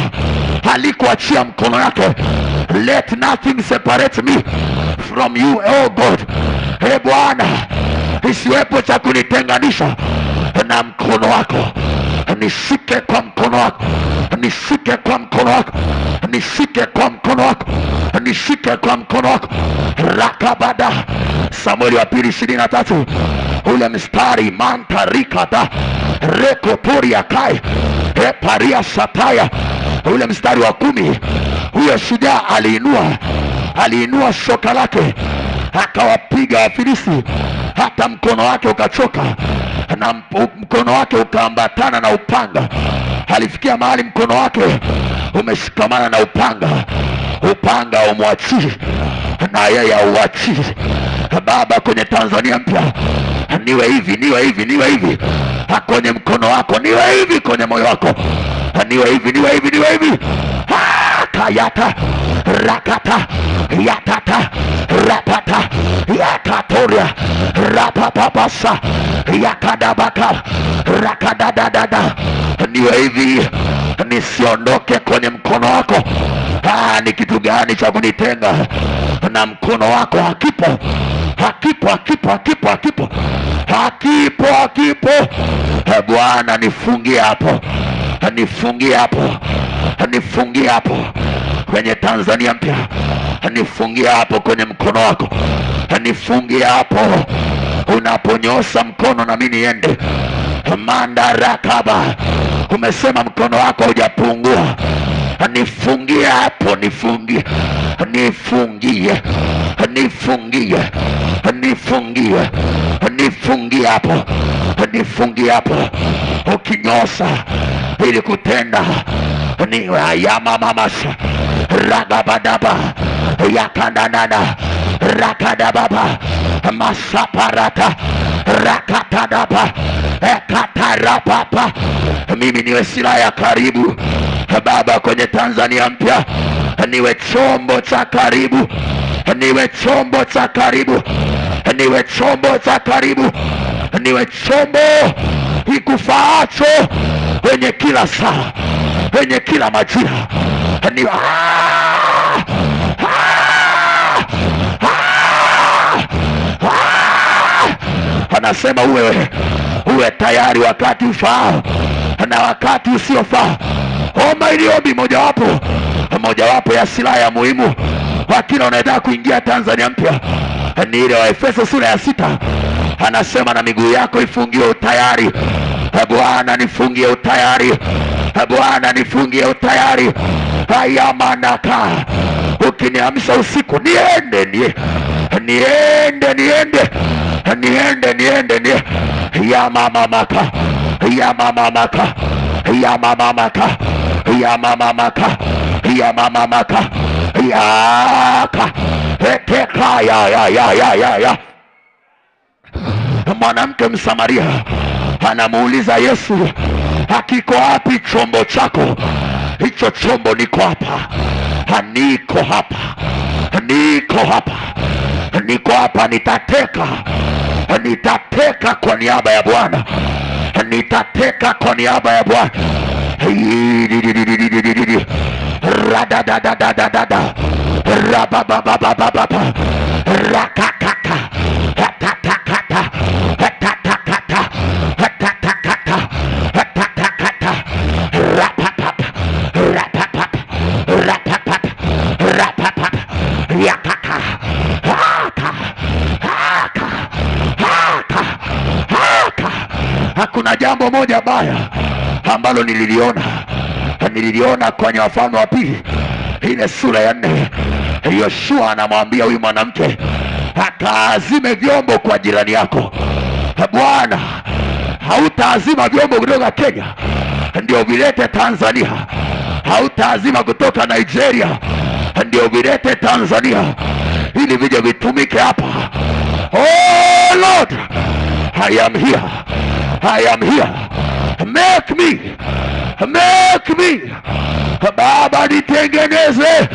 alikuachia mkono wake. Let nothing separate me from you, oh God. Bwana, isiwepo cha kunitenganisha na mkono wako. nishike kwa mkono wako, nishike kwa mkono wako, nishike kwa mkono wako, nishike kwa mkono wako. Rakabada. Samueli wa pili 23 ule mstari mantarikata rekoporia kai eparia sataya ule mstari wa 10, huyo shujaa aliinua shoka lake akawapiga Wafilisti hata mkono wake ukachoka na mkono wake ukaambatana na upanga. Alifikia mahali mkono wake umeshikamana na upanga umwachii na yeye auachii. Baba, kwenye Tanzania mpya niwe hivi kwenye mkono wako, niwe hivi kwenye moyo wako, niwe hivi kayata rakata yatata rapata yakatoria rapapapasa yakadabaka rakadadadada. Niwe hivi nisiondoke kwenye mkono wako. Ni kitu gani cha kunitenga na mkono wako? Hakipo. Bwana, nifungie hapo kwenye Tanzania mpya, nifungie hapo kwenye mkono wako, nifungie hapo. Unaponyosa mkono na mimi niende mandarakaba, umesema mkono wako hujapungua. Nifungie hapo, nifungie hapo, ukinyosa ili kutenda ni ya mamamasha ragabadaba yakandanana rakadababa masaparata rakatadaba ekatarapapa. Mimi niwe silaha ya karibu Baba kwenye Tanzania mpya, niwe chombo cha karibu, niwe chombo ikufaacho kwenye kila saa, kwenye kila majira. Anasema uwe tayari wakati ufao na wakati usiofaa. Omba ili ombi mojawapo ya silaha ya muhimu kwa kila unataka kuingia Tanzania mpya ni ile wa Efeso sura ya 6. Anasema na miguu yako ifungiwe utayari. Bwana, nifungie utayari. Bwana, nifungie utayari. Haya manaka, ukiniamsha usiku niende ya mama maka eteka ya. Mwanamke Msamaria anamuuliza Yesu, hakiko wapi chombo chako? Hicho chombo niko hapa, nitateka kwa niaba ya Bwana, radadadadadada rabababababa rakakaka hatatakata hatatakata hatatakata hatatakata rapapapa rapapapa rapapapa rapapapa yakaka haka haka haka haka. Hakuna jambo moja baya ambalo nililiona kwenye Wafalme wa Pili ile sura ya 4. Yoshua anamwambia huyu mwanamke akaazime vyombo kwa jirani yako. Bwana, hautaazima vyombo kutoka Kenya ndio vilete Tanzania, hautaazima kutoka Nigeria ndio vilete Tanzania ili vije vitumike hapa. Oh Lord, I am here. Make me Baba, nitengeneze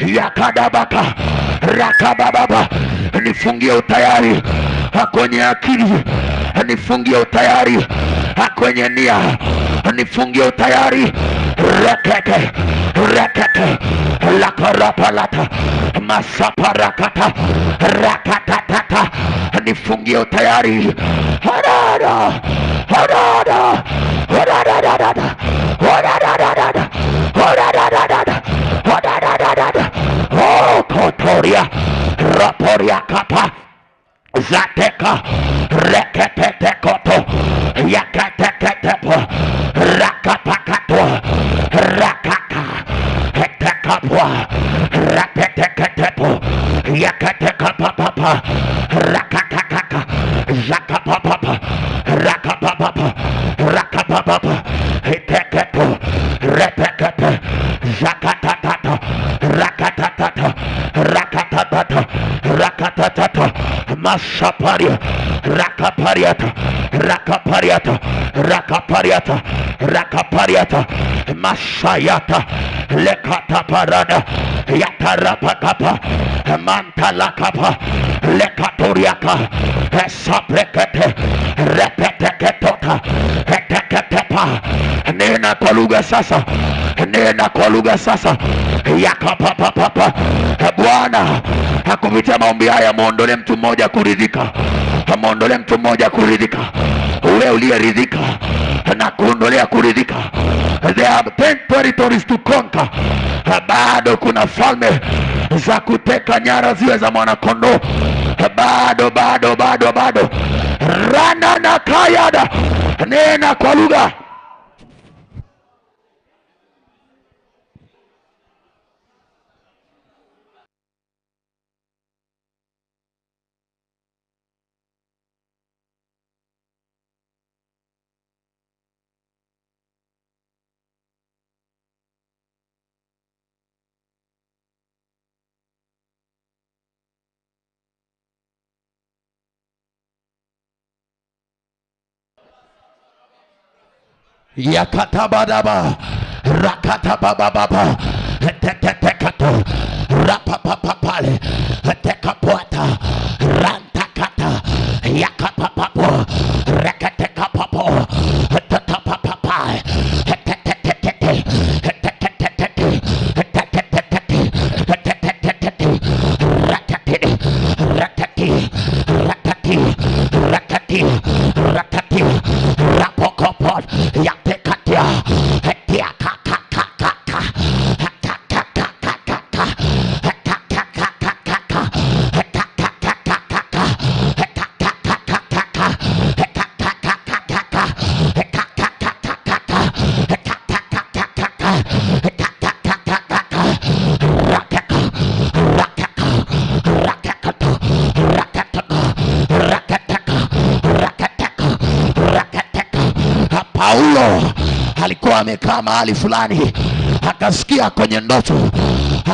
yakadabaka rakababa. Nifungie utayari kwenye akili, nifungie utayari kwenye nia, nifungie utayari rekeke rekete la karapalata masaparakata rakatatata. Nifungie tayari. Harada harada harada harada harada. Oh kotoria raporia kapa zateka rekete koto yakateketepo rakapakato rakaka hetekapwa rapeteketepo yakatekapapapa rakakakaka zakapapapa rakapapapa rakapapapa hetekepo repekete zakatatata rakatatata rakatatata rakatatata masaparia rakapariata rakapariata rakapariata rakapariata masayata lekata parada yatarapakapa mantalakapa lekatoriaka esaprekete repeteketota heteketepa. Nena kwa lugha sasa, nena kwa lugha sasa. Yakapapapapa. Bwana akupitia maombi haya muondole mtu mmoja kuridhika, muondole mtu mmoja kuridhika. Ule uliyeridhika na kuondolea kuridhika. There are 10 territories to conquer. Bado kuna falme za kuteka nyara ziwe za mwanakondoo. Bado rana na kayada. Nena kwa lugha. Yakatabadaba rakatabababa tetetekato rapapapapale tekapuata rantakata yakapapapo rekatekapapo tetapapapa tetetetete rakati rapokopot yatekatia hetia kakakakaka Paulo alikuwa amekaa mahali fulani, akasikia kwenye ndoto,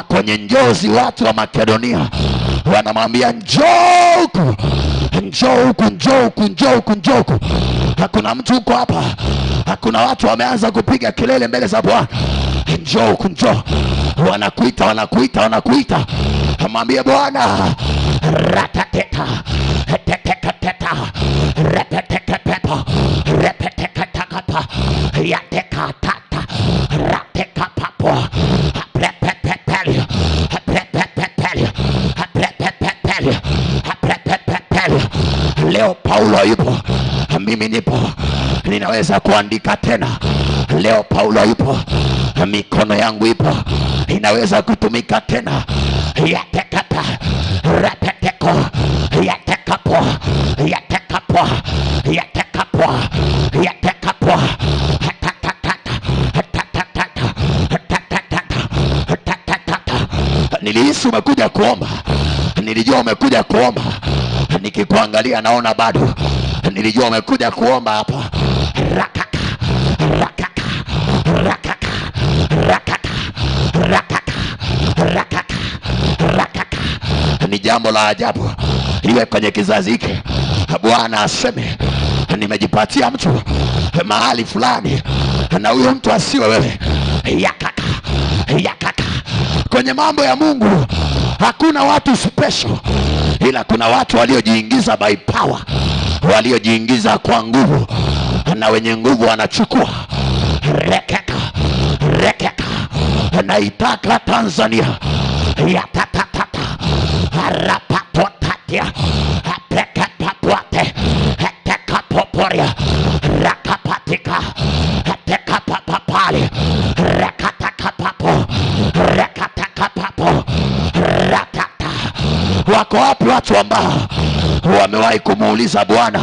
kwenye njozi watu wa Makedonia wanamwambia njoo huku, njoo huku, njoo huku, njoo huku, njoo huku. Hakuna mtu huko hapa. Hakuna watu wameanza kupiga kelele mbele za Bwana. Njoo huku, njoo. Wanakuita. Mwambie Bwana ratateta tetekateta repetekepepo repetekataka yatekatata ratekapapo prepepepelio prepepepelio. Leo Paulo yupo, mimi nipo, ninaweza kuandika tena. Leo Paulo yupo, mikono yangu ipo, inaweza kutumika tena. Yatekapa repeteko yatekapo yatekapo yatekapo yatekapo. Nilihisi umekuja kuomba, nilijua umekuja kuomba, nikikuangalia naona bado. Nilijua umekuja kuomba hapa. Rakaka rakaka rakaka rakaka rakaka rakaka rakaka. Ni jambo la ajabu iwe kwenye kizazi hiki. Bwana aseme nimejipatia mtu mahali fulani, na huyo mtu asiwe wewe. Yakaka yakaka. Kwenye mambo ya Mungu hakuna watu special, ila kuna watu waliojiingiza by power, waliojiingiza kwa nguvu, na wenye nguvu wanachukua. Rekeka rekeka naitaka Tanzania yatatata arapapotatia atekapapwate atekapoporia rakapatika atekapapapali rakatakapapo rakatakapapo ratata. Wako wapi watu ambao wamewahi kumuuliza Bwana,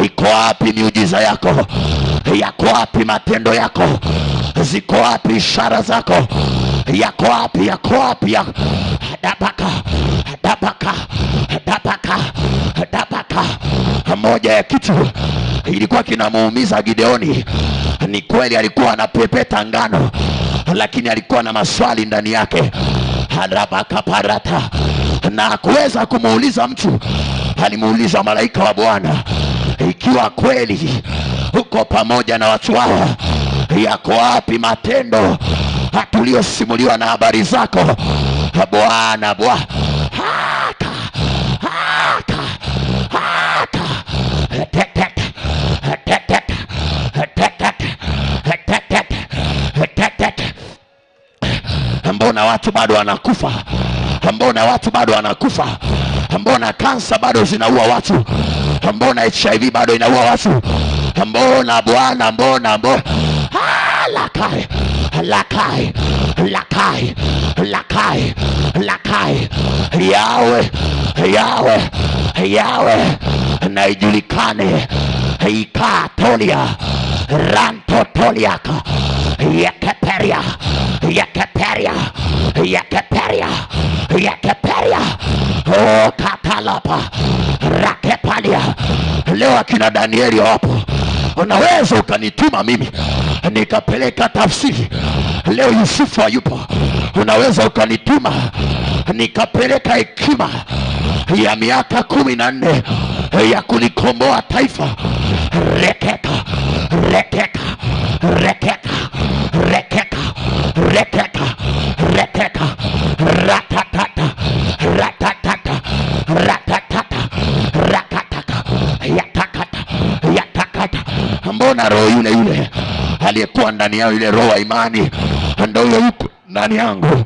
iko wapi miujiza yako? Yako wapi matendo yako? Ziko wapi ishara zako? Yako wapi? Yako wapi? Dabaka dabaka dabaka dabaka. Moja ya kitu ilikuwa kinamuumiza Gideoni, ni kweli alikuwa anapepeta ngano, lakini alikuwa na maswali ndani yake. Harabaka parata, na kuweza kumuuliza mtu. Alimuuliza malaika wa Bwana, ikiwa kweli uko pamoja na watu wao, yako wapi matendo tuliyosimuliwa na habari zako Bwana? Haka haka haka mbona watu bado wanakufa? Mbona watu bado wanakufa? Mbona kansa bado zinaua watu? Mbona HIV bado inaua watu? Mbona Bwana, mbona lakai lakai lakai lakai lakai yawe yawe yawe na ijulikane ikatolia rantotoliaka yekeperia yekeperia yekeperia yekeperia o katalapa rakepalia. Leo akina Danieli wapo, unaweza ukanituma mimi nikapeleka tafsiri. Leo Yusufu hayupo, unaweza ukanituma nikapeleka hekima ya miaka 14 ya kulikomboa taifa. Rekeka rekeka rekeka rekeka rekeka rekeka ratatata ratatata ratatata ratataka yatakata yatakata. Mbona roho yule aliyekuwa ndani yao, ile roho ya imani, ndio yule yuko ndani yangu?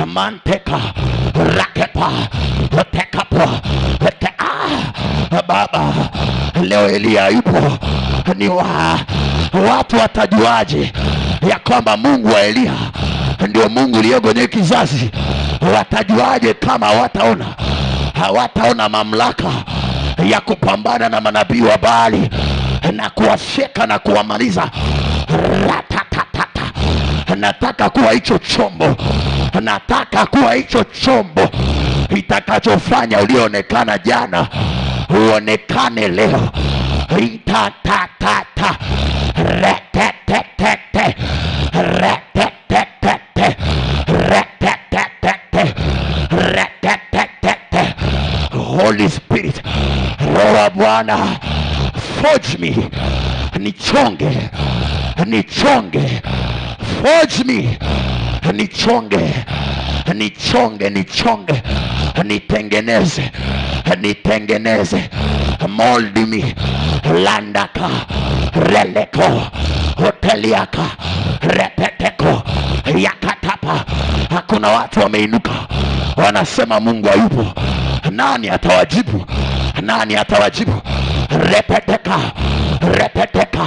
Manteka rakepa tekapo Baba, leo Elia yupo. Ni watu watajuaje ya kwamba Mungu wa Elia ndio Mungu aliyegonye kizazi? Watajuaje kama hawataona mamlaka ya kupambana na manabii wa Baali na kuwasheka na kuwamaliza? Nataka kuwa hicho chombo, nataka kuwa hicho chombo itakachofanya ulionekana jana uonekane leo. Itatatata retetetete retetetete retetetete retetetete. Holy Spirit, Roho wa Bwana, forge me, nichonge nichonge, forge me, nichonge nichonge nichonge, nitengeneze nitengeneze, mold me, landaka releko hoteliaka repeteko yakatapa. Hakuna watu wameinuka wanasema Mungu hayupo. Nani atawajibu? Nani atawajibu? Repeteka repeteka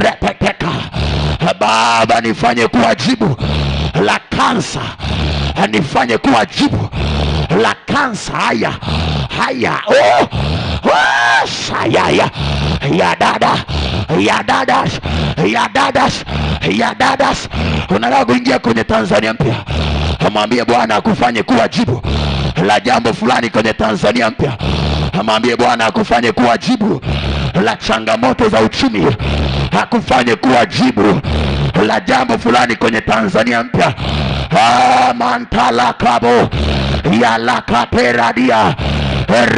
repeteka. Baba, nifanye kuwa jibu la kansa, nifanye kuwa jibu la kansa. Haya shayaya ya dada ya dadas ya dadas ya dadas. Unataka kuingia kwenye Tanzania mpya, mwambie Bwana akufanye kuwa jibu la jambo fulani kwenye Tanzania mpya. Mwambie Bwana akufanye kuwa jibu la changamoto za uchumi, akufanye kuwa jibu la jambo fulani kwenye Tanzania mpya. Mantala kabo ya lakateradia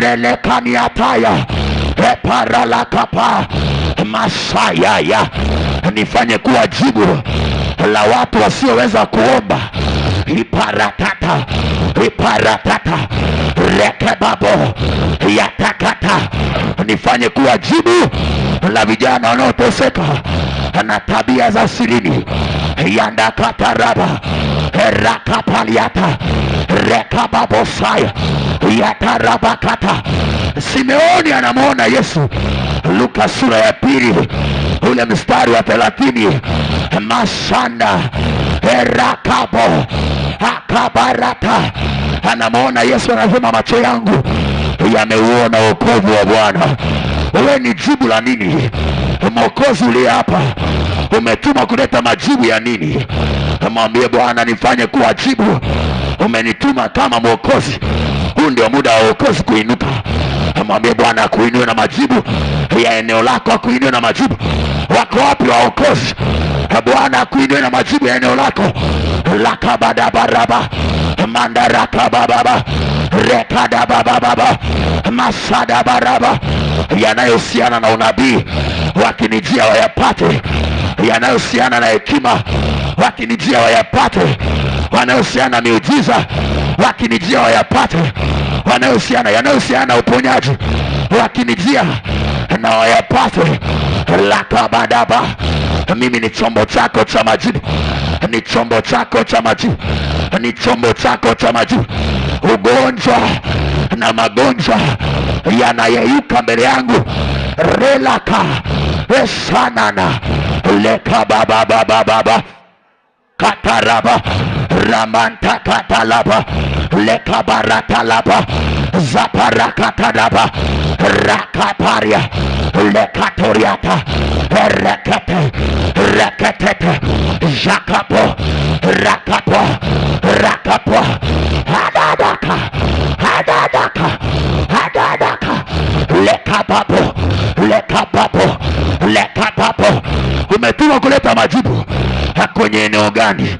relekani ataya eparala kapa masayaya. Nifanye kuwa jibu la watu wasioweza kuomba. Iparatata iparatata rekebabo yatakata. Nifanye kuwa jibu la vijana wanaoteseka na tabia za sirini. Yanda kataraba rakapaliata rekababosaya yatarabakata. Simeoni anamwona Yesu. Luka sura ya 2 ule mstari wa 30. Masanda erakabo akabarata. Anamwona Yesu, anasema macho yangu yameuona wokovu wa Bwana. Wewe ni jibu la nini? Mwokozi uliye hapa umetuma kuleta majibu ya nini? Mwambie Bwana, nifanye kuwa jibu. Umenituma kama mwokozi. Huu ndio muda wa wokozi kuinuka. Mwambie Bwana akuinue na majibu ya eneo lako, akuinue na majibu. Wako wapi waokozi? Bwana akuinue na majibu ya eneo lako. Lakabada baraba mandaraka baba rekada baba masada baraba. Yanayohusiana na unabii wakinijia wayapate. Yanayohusiana na hekima wakinijia wayapate. Wanayohusiana na miujiza wakinijia wayapate. Yanayohusiana na uponyaji wakinijia na wayapate. Lakabadaba. Mimi ni chombo chako cha majibu. Ni chombo chako cha majibu. Ni chombo chako cha majibu. Ugonjwa na magonjwa yanayeyuka mbele yangu. Relaka esanana leka baba kataraba ramanta katalaba leka baratalaba zaparakatalaba rakaparia lekatoriata rekete jakapo rakapo hadadaka lekapapo. Umetuma kuleta majibu kwenye eneo gani?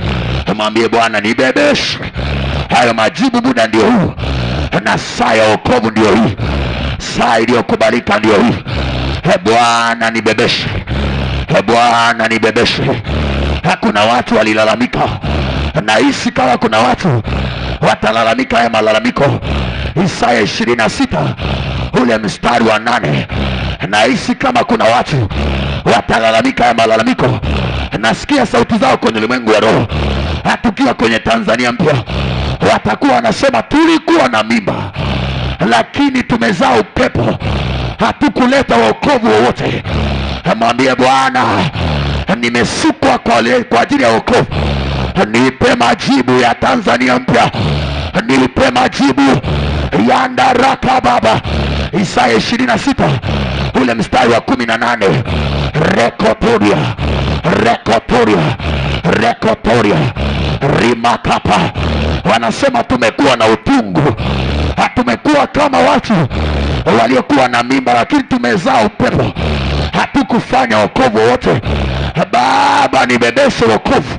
Mwambie Bwana, nibebeshe hayo majibu. Muda ndio huu na saa ya wokovu ndio hii. Saa iliyokubalika ndio hii. Bwana nibebeshe. Bwana nibebeshe. Hakuna watu walilalamika. Nahisi kama kuna watu watalalamika haya malalamiko. Isaya 26 ule mstari wa 8. Nahisi kama kuna watu watalalamika haya malalamiko. Nasikia sauti zao kwenye ulimwengu wa roho. Hatukiwa kwenye Tanzania mpya, watakuwa wanasema tulikuwa na mimba lakini tumezaa upepo, hatukuleta wokovu wowote. Mwambie Bwana, nimesukwa kwa ajili ya wokovu. Nipe majibu ya Tanzania mpya. Nipe majibu ya ndaraka baba. Isaya 26 ule mstari wa 18. Rekotoria rimakapa. Wanasema tumekuwa na utungu. Tumekuwa kama watu waliokuwa na mimba lakini tumezaa upepo. Hatukufanya wokovu wote. Baba, nibebeshe wokovu.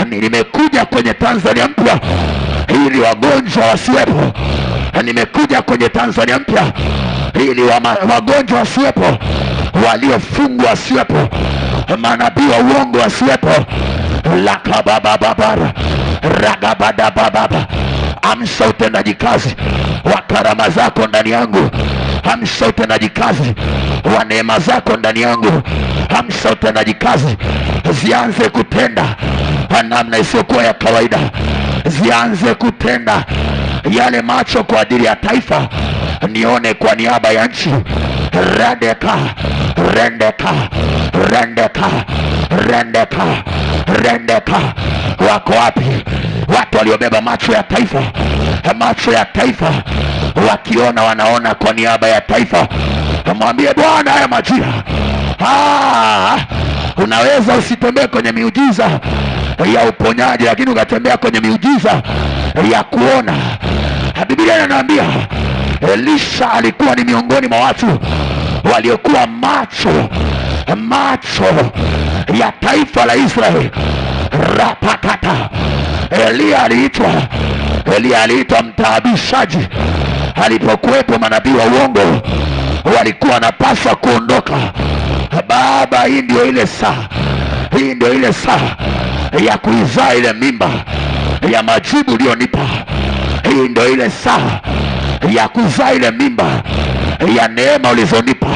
Nimekuja kwenye Tanzania mpya ili wagonjwa wasiwepo. Nimekuja kwenye Tanzania mpya ili wagonjwa wasiwepo, waliofungwa wasiwepo, manabii wa uongo wasiwepo. Lakabababara ragabadababa. Amsha utendaji kazi wa karama zako ndani yangu. Amsha utendaji kazi wa neema zako ndani yangu. Amsha utendaji kazi, zianze kutenda namna isiyokuwa ya kawaida. Zianze kutenda yale macho kwa ajili ya taifa, nione kwa niaba ya nchi. Rendeka. Wako wapi watu waliobeba macho ya taifa? Macho ya taifa, wakiona wanaona kwa niaba ya taifa. Mwambie Bwana, haya majira. Unaweza usitembee kwenye miujiza ya uponyaji, lakini ukatembea kwenye miujiza ya kuona. Biblia inaniambia Elisha alikuwa ni miongoni mwa watu waliokuwa macho ya taifa la Israeli. Rapakata. Elia aliitwa mtaabishaji. Alipokuwepo manabii wa uongo walikuwa wanapaswa kuondoka. Baba, hii ndio ile saa ya kuizaa ile mimba ya majibu ulionipa. Hii ndio ile saa ya kuzaa ile mimba ya neema ulizonipa.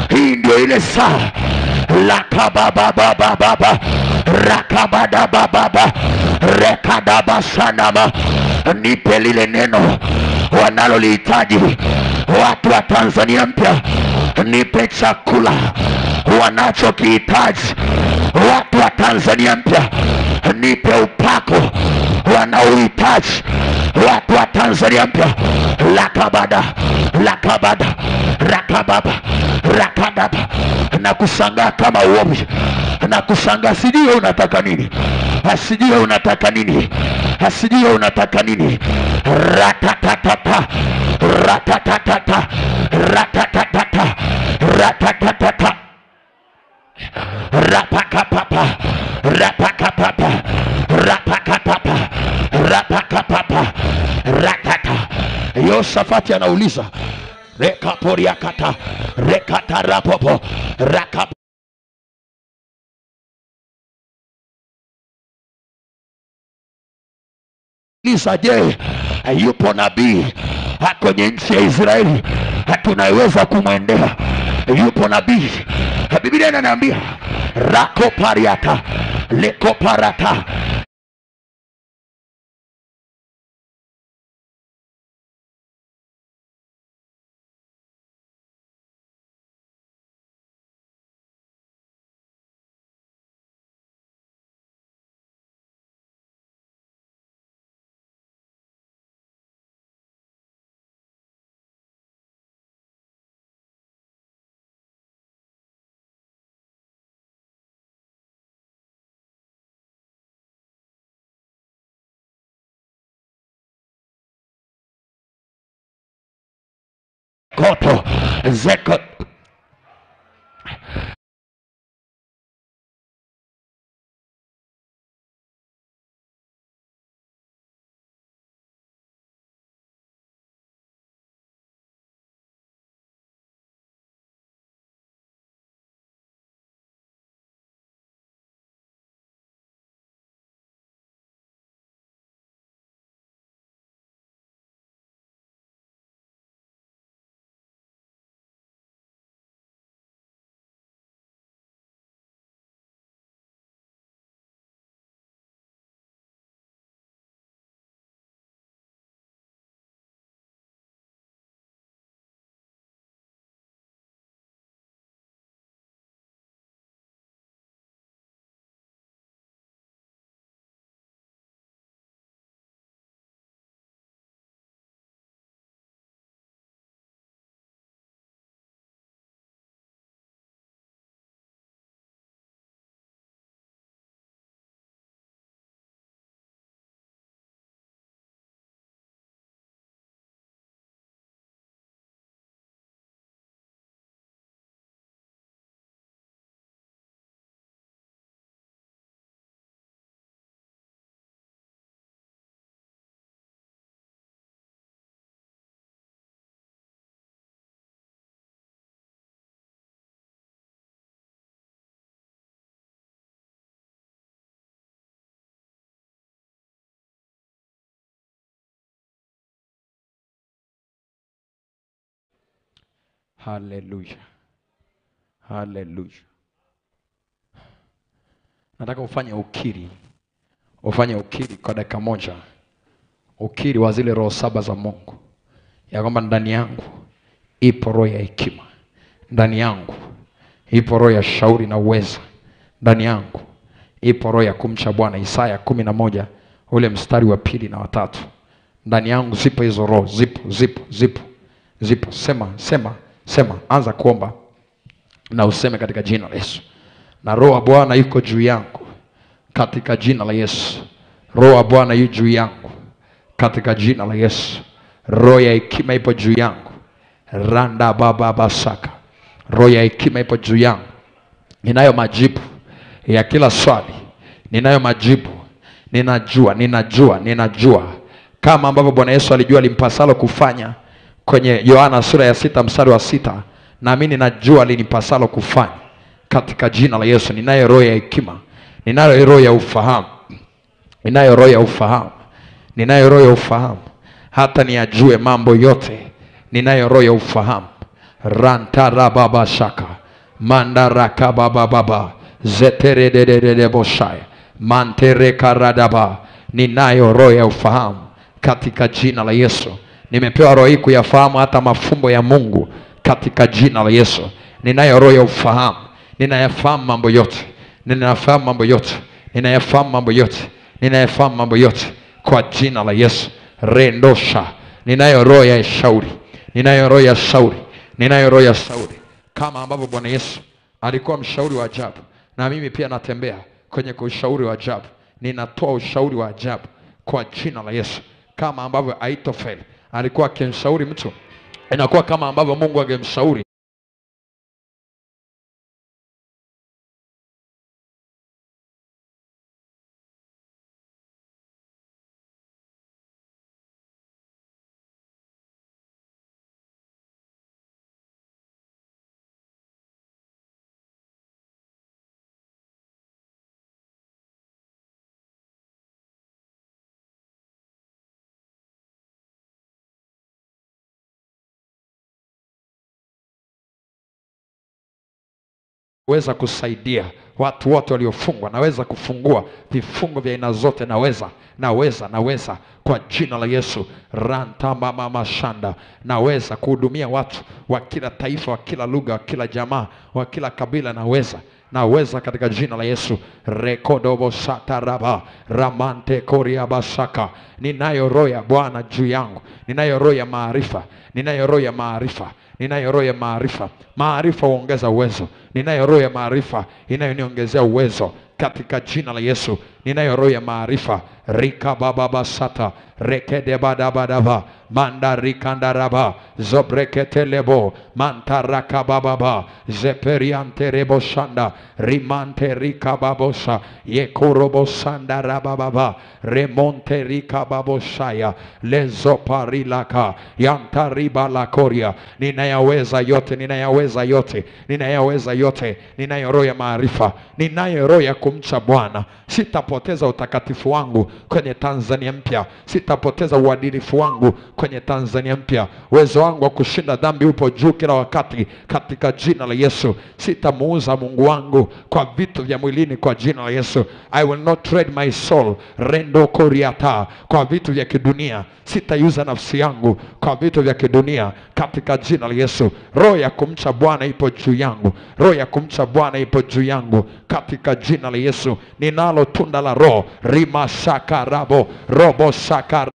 Hii ndio ile saa lakabababababa rakabadabababa rekadabasanama. Nipe lile neno wanalolihitaji watu wa Tanzania mpya. Nipe chakula wanachokihitaji watu wa Tanzania mpya. Nipe upako wanaohitaji watu wa Tanzania mpya. Lakabada rakababa rakadaba. Na kushangaa kama uombi, na kushangaa sijui unataka nini, asijui unataka nini, asijui unataka nini. Ratatatata ratatatata ratatatata ratatatata rapakapapa rapakapapa rapakapapa rapakapapa ratata. Yosafati anauliza rekaporiakata rekatarapopo rakap. Je, yupo nabii kwenye nchi ya Israeli tunaweza kumwendea? Yupo nabii? Biblia inaniambia rakopariata lekoparata. Koto zeko Haleluya. Haleluya. Nataka ufanye ukiri. Ufanye ukiri kwa dakika moja. Ukiri wa zile roho saba za Mungu. Ya kwamba ndani yangu ipo roho ya hekima. Ndani yangu ipo roho ya shauri na uweza. Ndani yangu ipo roho ya kumcha Bwana. Isaya 11 ule mstari wa 2 na 3. Ndani yangu zipo hizo roho. Zipo. Sema, anza kuomba na useme katika jina la Yesu. Na roho wa Bwana yuko juu yangu katika jina la Yesu. Roho wa Bwana yu juu yangu katika jina la Yesu. Roho ya hekima ipo juu yangu. Randa baba basaka. Roho ya hekima ipo juu yangu. Ninayo majibu ya kila swali. Ninayo majibu. Ninajua. Kama ambavyo Bwana Yesu alijua limpasalo kufanya kwenye Yohana sura ya 6 mstari wa 6, na mimi ninajua linipasalo kufanya katika jina la Yesu. Ninayo roho ya hekima, ninayo roho ya ufahamu, ninayo roho ya ufahamu hata niyajue mambo yote. Ninayo roho ya ufahamu. Rantara baba shaka mandaraka baba baba zetere de boshaya mantere karadaba. Ninayo roho ya ufahamu katika jina la Yesu. Nimepewa roho hii kuyafahamu hata mafumbo ya Mungu katika jina la Yesu. Ninayo roho ya ufahamu, ninayafahamu mambo yote, ninayafahamu mambo yote, ninayafahamu mambo yote, ninayafahamu mambo yote kwa jina la Yesu. Rendosha. Ninayo roho ya shauri, ninayo roho ya shauri, ninayo roho ya shauri. Kama ambavyo Bwana Yesu alikuwa mshauri wa ajabu, na mimi pia natembea kwenye ushauri wa ajabu. Ninatoa ushauri wa ajabu kwa jina la Yesu. Kama ambavyo Ahithofeli alikuwa akimshauri mtu, inakuwa kama ambavyo Mungu angemshauri. Naweza kusaidia watu wote waliofungwa, naweza kufungua vifungo vya aina zote, naweza kwa jina la Yesu. Ranta mama mashanda. Naweza kuhudumia watu wa kila taifa, wa kila lugha, wa kila jamaa, wa kila kabila. Naweza katika jina la Yesu. Rekodobo sataraba ramante koriabasaka. Ninayo roho ya Bwana juu yangu, ninayo roho ya maarifa, ninayo roho ya maarifa, ninayo roho ya maarifa. Maarifa huongeza uwezo. Ninayo roho ya maarifa inayoniongezea uwezo katika jina la Yesu. Ninayo roho ya maarifa. Rika baba basata rekede badabadaba mandarikandaraba zobreketelebo mantaraka bababa zeperiante rebo shanda rimante rika babosa yekorobo sanda rababa remonte rika baboshaya lezoparilaka yantariba la koria. Ninayaweza yote, ninayaweza yote, ninayaweza yote. Ninayo roho ya maarifa, ninayo roho ya kumcha Bwana. Sitapoteza utakatifu wangu kwenye Tanzania mpya, sitapoteza uadilifu wangu kwenye Tanzania mpya. Uwezo wangu wa kushinda dhambi upo juu kila wakati katika jina la Yesu. Sitamuuza Mungu wangu kwa vitu vya mwilini kwa jina la Yesu. I will not trade my soul rendo koriata kwa vitu vya kidunia. Sitaiuza nafsi yangu kwa vitu vya kidunia katika jina la Yesu. Roho ya kumcha Bwana ipo juu yangu, roho ya kumcha Bwana ipo juu yangu katika jina la Yesu. Ninalo tunda la roho rima shakarabo robo shakar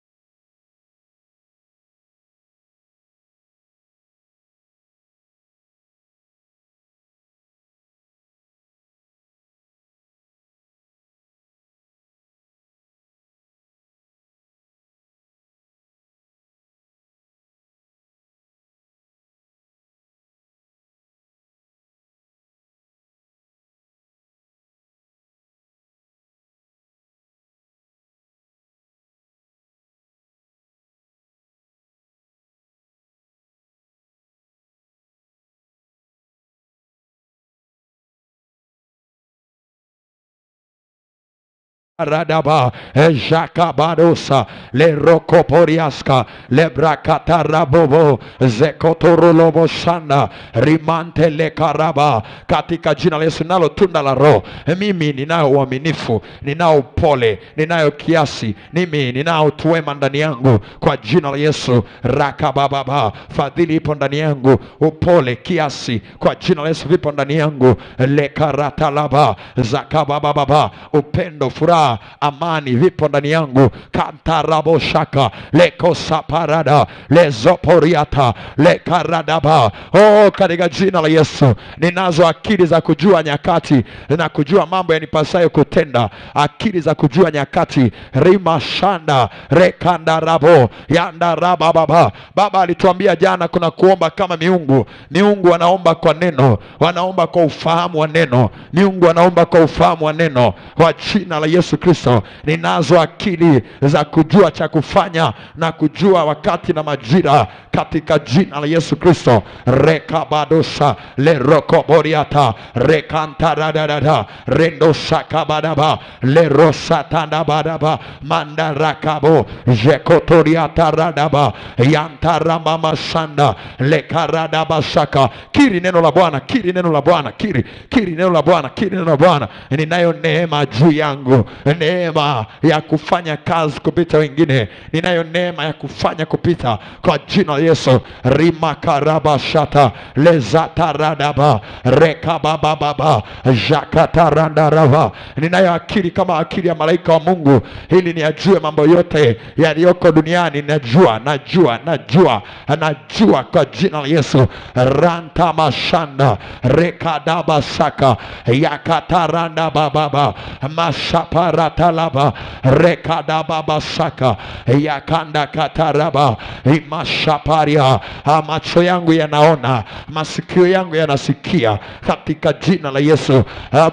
radaba jakabadosa le rokoporiaska le brakatarabobo zekotorolobo shanda rimante le karaba. Katika jina la Yesu nalo tunda la roho. Mimi ninao uaminifu, ninao upole, ninayo kiasi, mimi ninao tuwema ndani yangu kwa jina la Yesu. Rakababa fadhili ipo ndani yangu, upole, kiasi kwa jina la Yesu vipo ndani yangu. Le karatalaba zakababa upendo, furaha, amani vipo ndani yangu. Kantarabo shaka leko saparada lezoporiata lekaradaba. Oh, katika jina la Yesu ninazo akili za kujua nyakati na kujua mambo yanipasayo kutenda. Akili za kujua nyakati rima shanda rekandarabo yandaraba baba. Baba alituambia jana kuna kuomba kama miungu. Miungu wanaomba kwa neno, wanaomba kwa ufahamu wa neno. Miungu wanaomba kwa ufahamu wa neno. Kwa jina la Yesu Kristo ninazo akili za kujua cha kufanya na kujua wakati na majira katika jina la Yesu Kristo. Rekabadosha le rokoboriata rekantaradada rendo shakabadaba le rosatandabadaba mandarakabo jekotoriata radaba yantarama mashanda le karadaba shaka. Kiri neno la Bwana, kiri neno la Bwana, kiri neno la Bwana, kiri neno la Bwana. Ninayo neema juu yangu, neema ya kufanya kazi kupita wengine. Ninayo neema ya kufanya kupita kwa jina la Yesu. Rimakaraba shata lezataradaba rekabababa jakatarandarava. Ninayo akili kama akili ya malaika wa Mungu, ili niajue mambo yote yaliyoko duniani. Najua kwa jina la Yesu. Ranta mashanda rekadaba shaka yakataranda bababa mashaparatalaba rekadaba shaka yakanda kataraba imashaparia. Macho yangu yanaona, masikio yangu yanasikia katika jina la Yesu.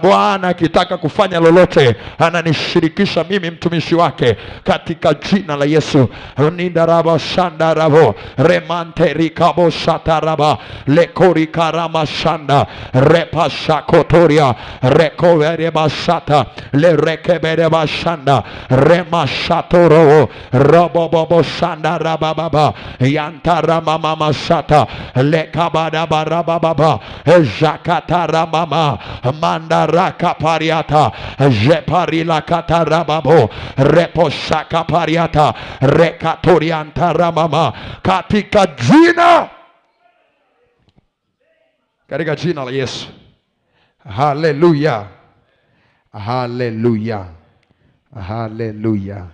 Bwana akitaka kufanya lolote ananishirikisha mimi mtumishi wake katika jina la Yesu. Nindaraba shandarabo remante rikabo shataraba lekori karama shanda repashakotoria rekovere bashata le rekebere bashanda remashatoro robobobo shanda rabababa yantarama mama shata lekabada barababa jakatara mama mandaraka pariata jeparila katarababo reposhaka pariata rekatoriantara mama katika jina la Yesu. Haleluya. Haleluya. Haleluya.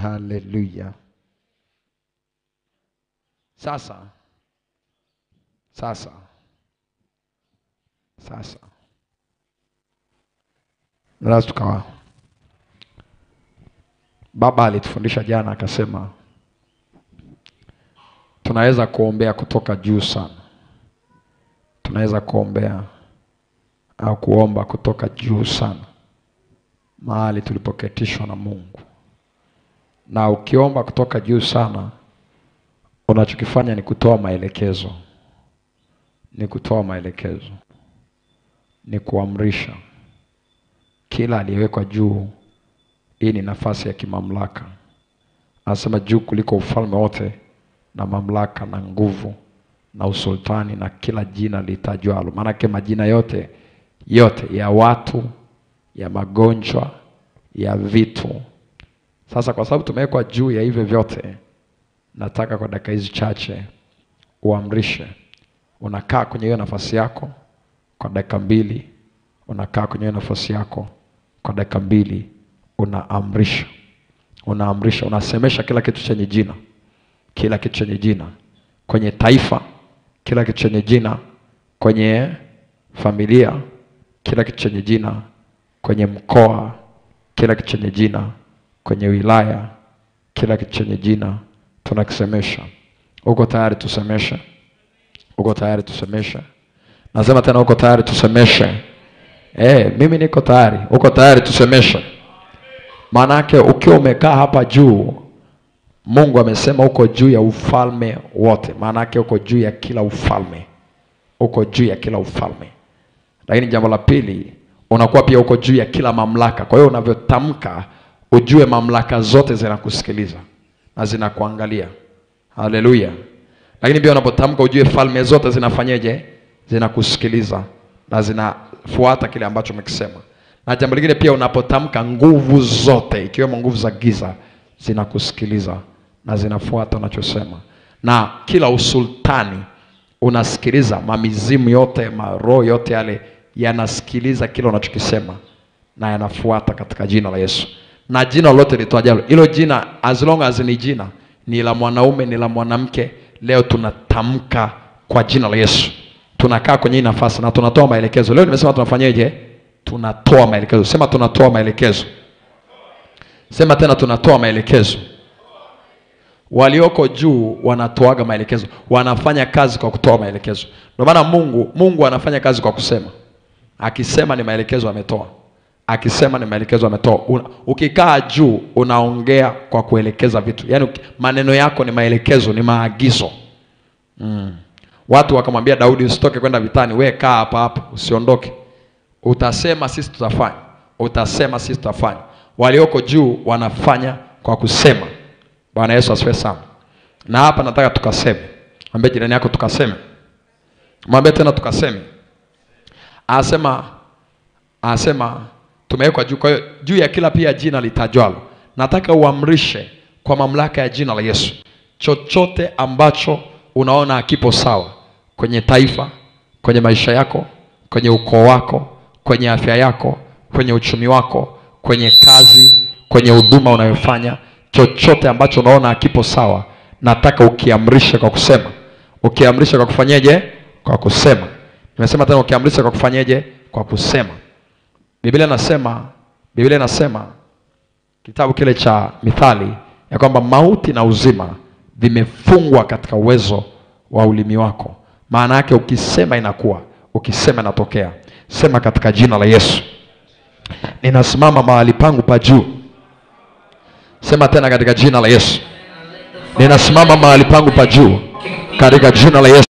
Haleluya. Sasa lazima tukawa, baba alitufundisha jana akasema tunaweza kuombea kutoka juu sana. Tunaweza kuombea au kuomba kutoka juu sana, mahali tulipoketishwa na Mungu. Na ukiomba kutoka juu sana, unachokifanya ni kutoa maelekezo. Ni kuamrisha. Kila aliyewekwa juu, hii ni nafasi ya kimamlaka. Anasema juu kuliko ufalme wote na mamlaka na nguvu na usultani na kila jina litajwalo. Maana yake majina yote ya watu, ya magonjwa, ya vitu. Sasa kwa sababu tumewekwa juu ya hivyo vyote, nataka kwa dakika hizi chache uamrishe. Unakaa kwenye hiyo nafasi yako kwa dakika 2. Unakaa kwenye hiyo nafasi yako kwa dakika 2. Unaamrisha. Unasemesha kila kitu chenye jina. Kila kitu chenye jina kwenye taifa, kila kitu chenye jina kwenye familia, kila kitu chenye jina kwenye mkoa, kila kitu chenye jina kwenye wilaya, kila kitu chenye jina tunakisemesha. Uko tayari tusemeshe? Uko tayari tusemeshe? Nasema tena, uko tayari tusemeshe? Mimi niko tayari. Uko tayari tusemeshe? Maana yake ukiwa umekaa hapa juu, Mungu amesema uko juu ya ufalme wote. Maana yake uko juu ya kila ufalme. Uko juu ya kila ufalme. Lakini jambo la pili, unakuwa pia uko juu ya kila mamlaka. Kwa hiyo unavyotamka, ujue mamlaka zote zinakusikiliza na zinakuangalia. Haleluya. Lakini pia unapotamka ujue falme zote zinafanyeje? Zinakusikiliza na zinafuata kile ambacho umekisema. Na jambo lingine pia, unapotamka, nguvu zote ikiwemo nguvu za giza zinakusikiliza na zinafuata unachosema. Na kila usultani unasikiliza, mamizimu yote, maroho yote yale yanasikiliza kile unachokisema na yanafuata katika jina la Yesu. Na jina lote litajalo, hilo jina, as long as ni jina, ni la mwanaume, ni la mwanamke, leo tunatamka kwa jina la Yesu. Tunakaa kwenye nafasi na tunatoa maelekezo. Leo nimesema tunafanyaje? Tunatoa maelekezo. Sema tunatoa maelekezo. Sema tena, tunatoa maelekezo. Walioko juu wanatoaga maelekezo. Wanafanya kazi kwa kutoa maelekezo. Ndio maana Mungu anafanya kazi kwa kusema. Akisema ni maelekezo ametoa. Akisema ni maelekezo ametoa. Ukikaa juu unaongea kwa kuelekeza vitu. Yaani maneno yako ni maelekezo, ni maagizo. Watu wakamwambia Daudi, usitoke kwenda vitani, wewe kaa hapa hapa, usiondoke. Utasema sisi tutafanya. Utasema sisi tutafanya. Walioko juu wanafanya kwa kusema. Bwana Yesu asifiwe sana. Na hapa nataka tukaseme. Mwambie jirani yako tukaseme. Mwambie tena tukaseme. Anasema tumewekwa juu. Kwa hiyo juu ya kila pia jina litajwalo. Nataka uamrishe kwa mamlaka ya jina la Yesu. Chochote ambacho unaona hakipo sawa kwenye taifa, kwenye maisha yako, kwenye ukoo wako, kwenye afya yako, kwenye uchumi wako, kwenye kazi, kwenye huduma unayofanya, chochote ambacho unaona hakipo sawa, nataka ukiamrishe kwa kusema. Ukiamrishe kwa kufanyeje? Kwa kusema. Nimesema tena ukiamrishe kwa kufanyeje? Kwa kusema. Biblia inasema kitabu kile cha Mithali ya kwamba mauti na uzima vimefungwa katika uwezo wa ulimi wako. Maana yake ukisema inakuwa, ukisema inatokea. Sema katika jina la Yesu, ninasimama mahali pangu pa juu. Sema tena katika jina la Yesu, ninasimama mahali pangu pa juu katika jina la Yesu.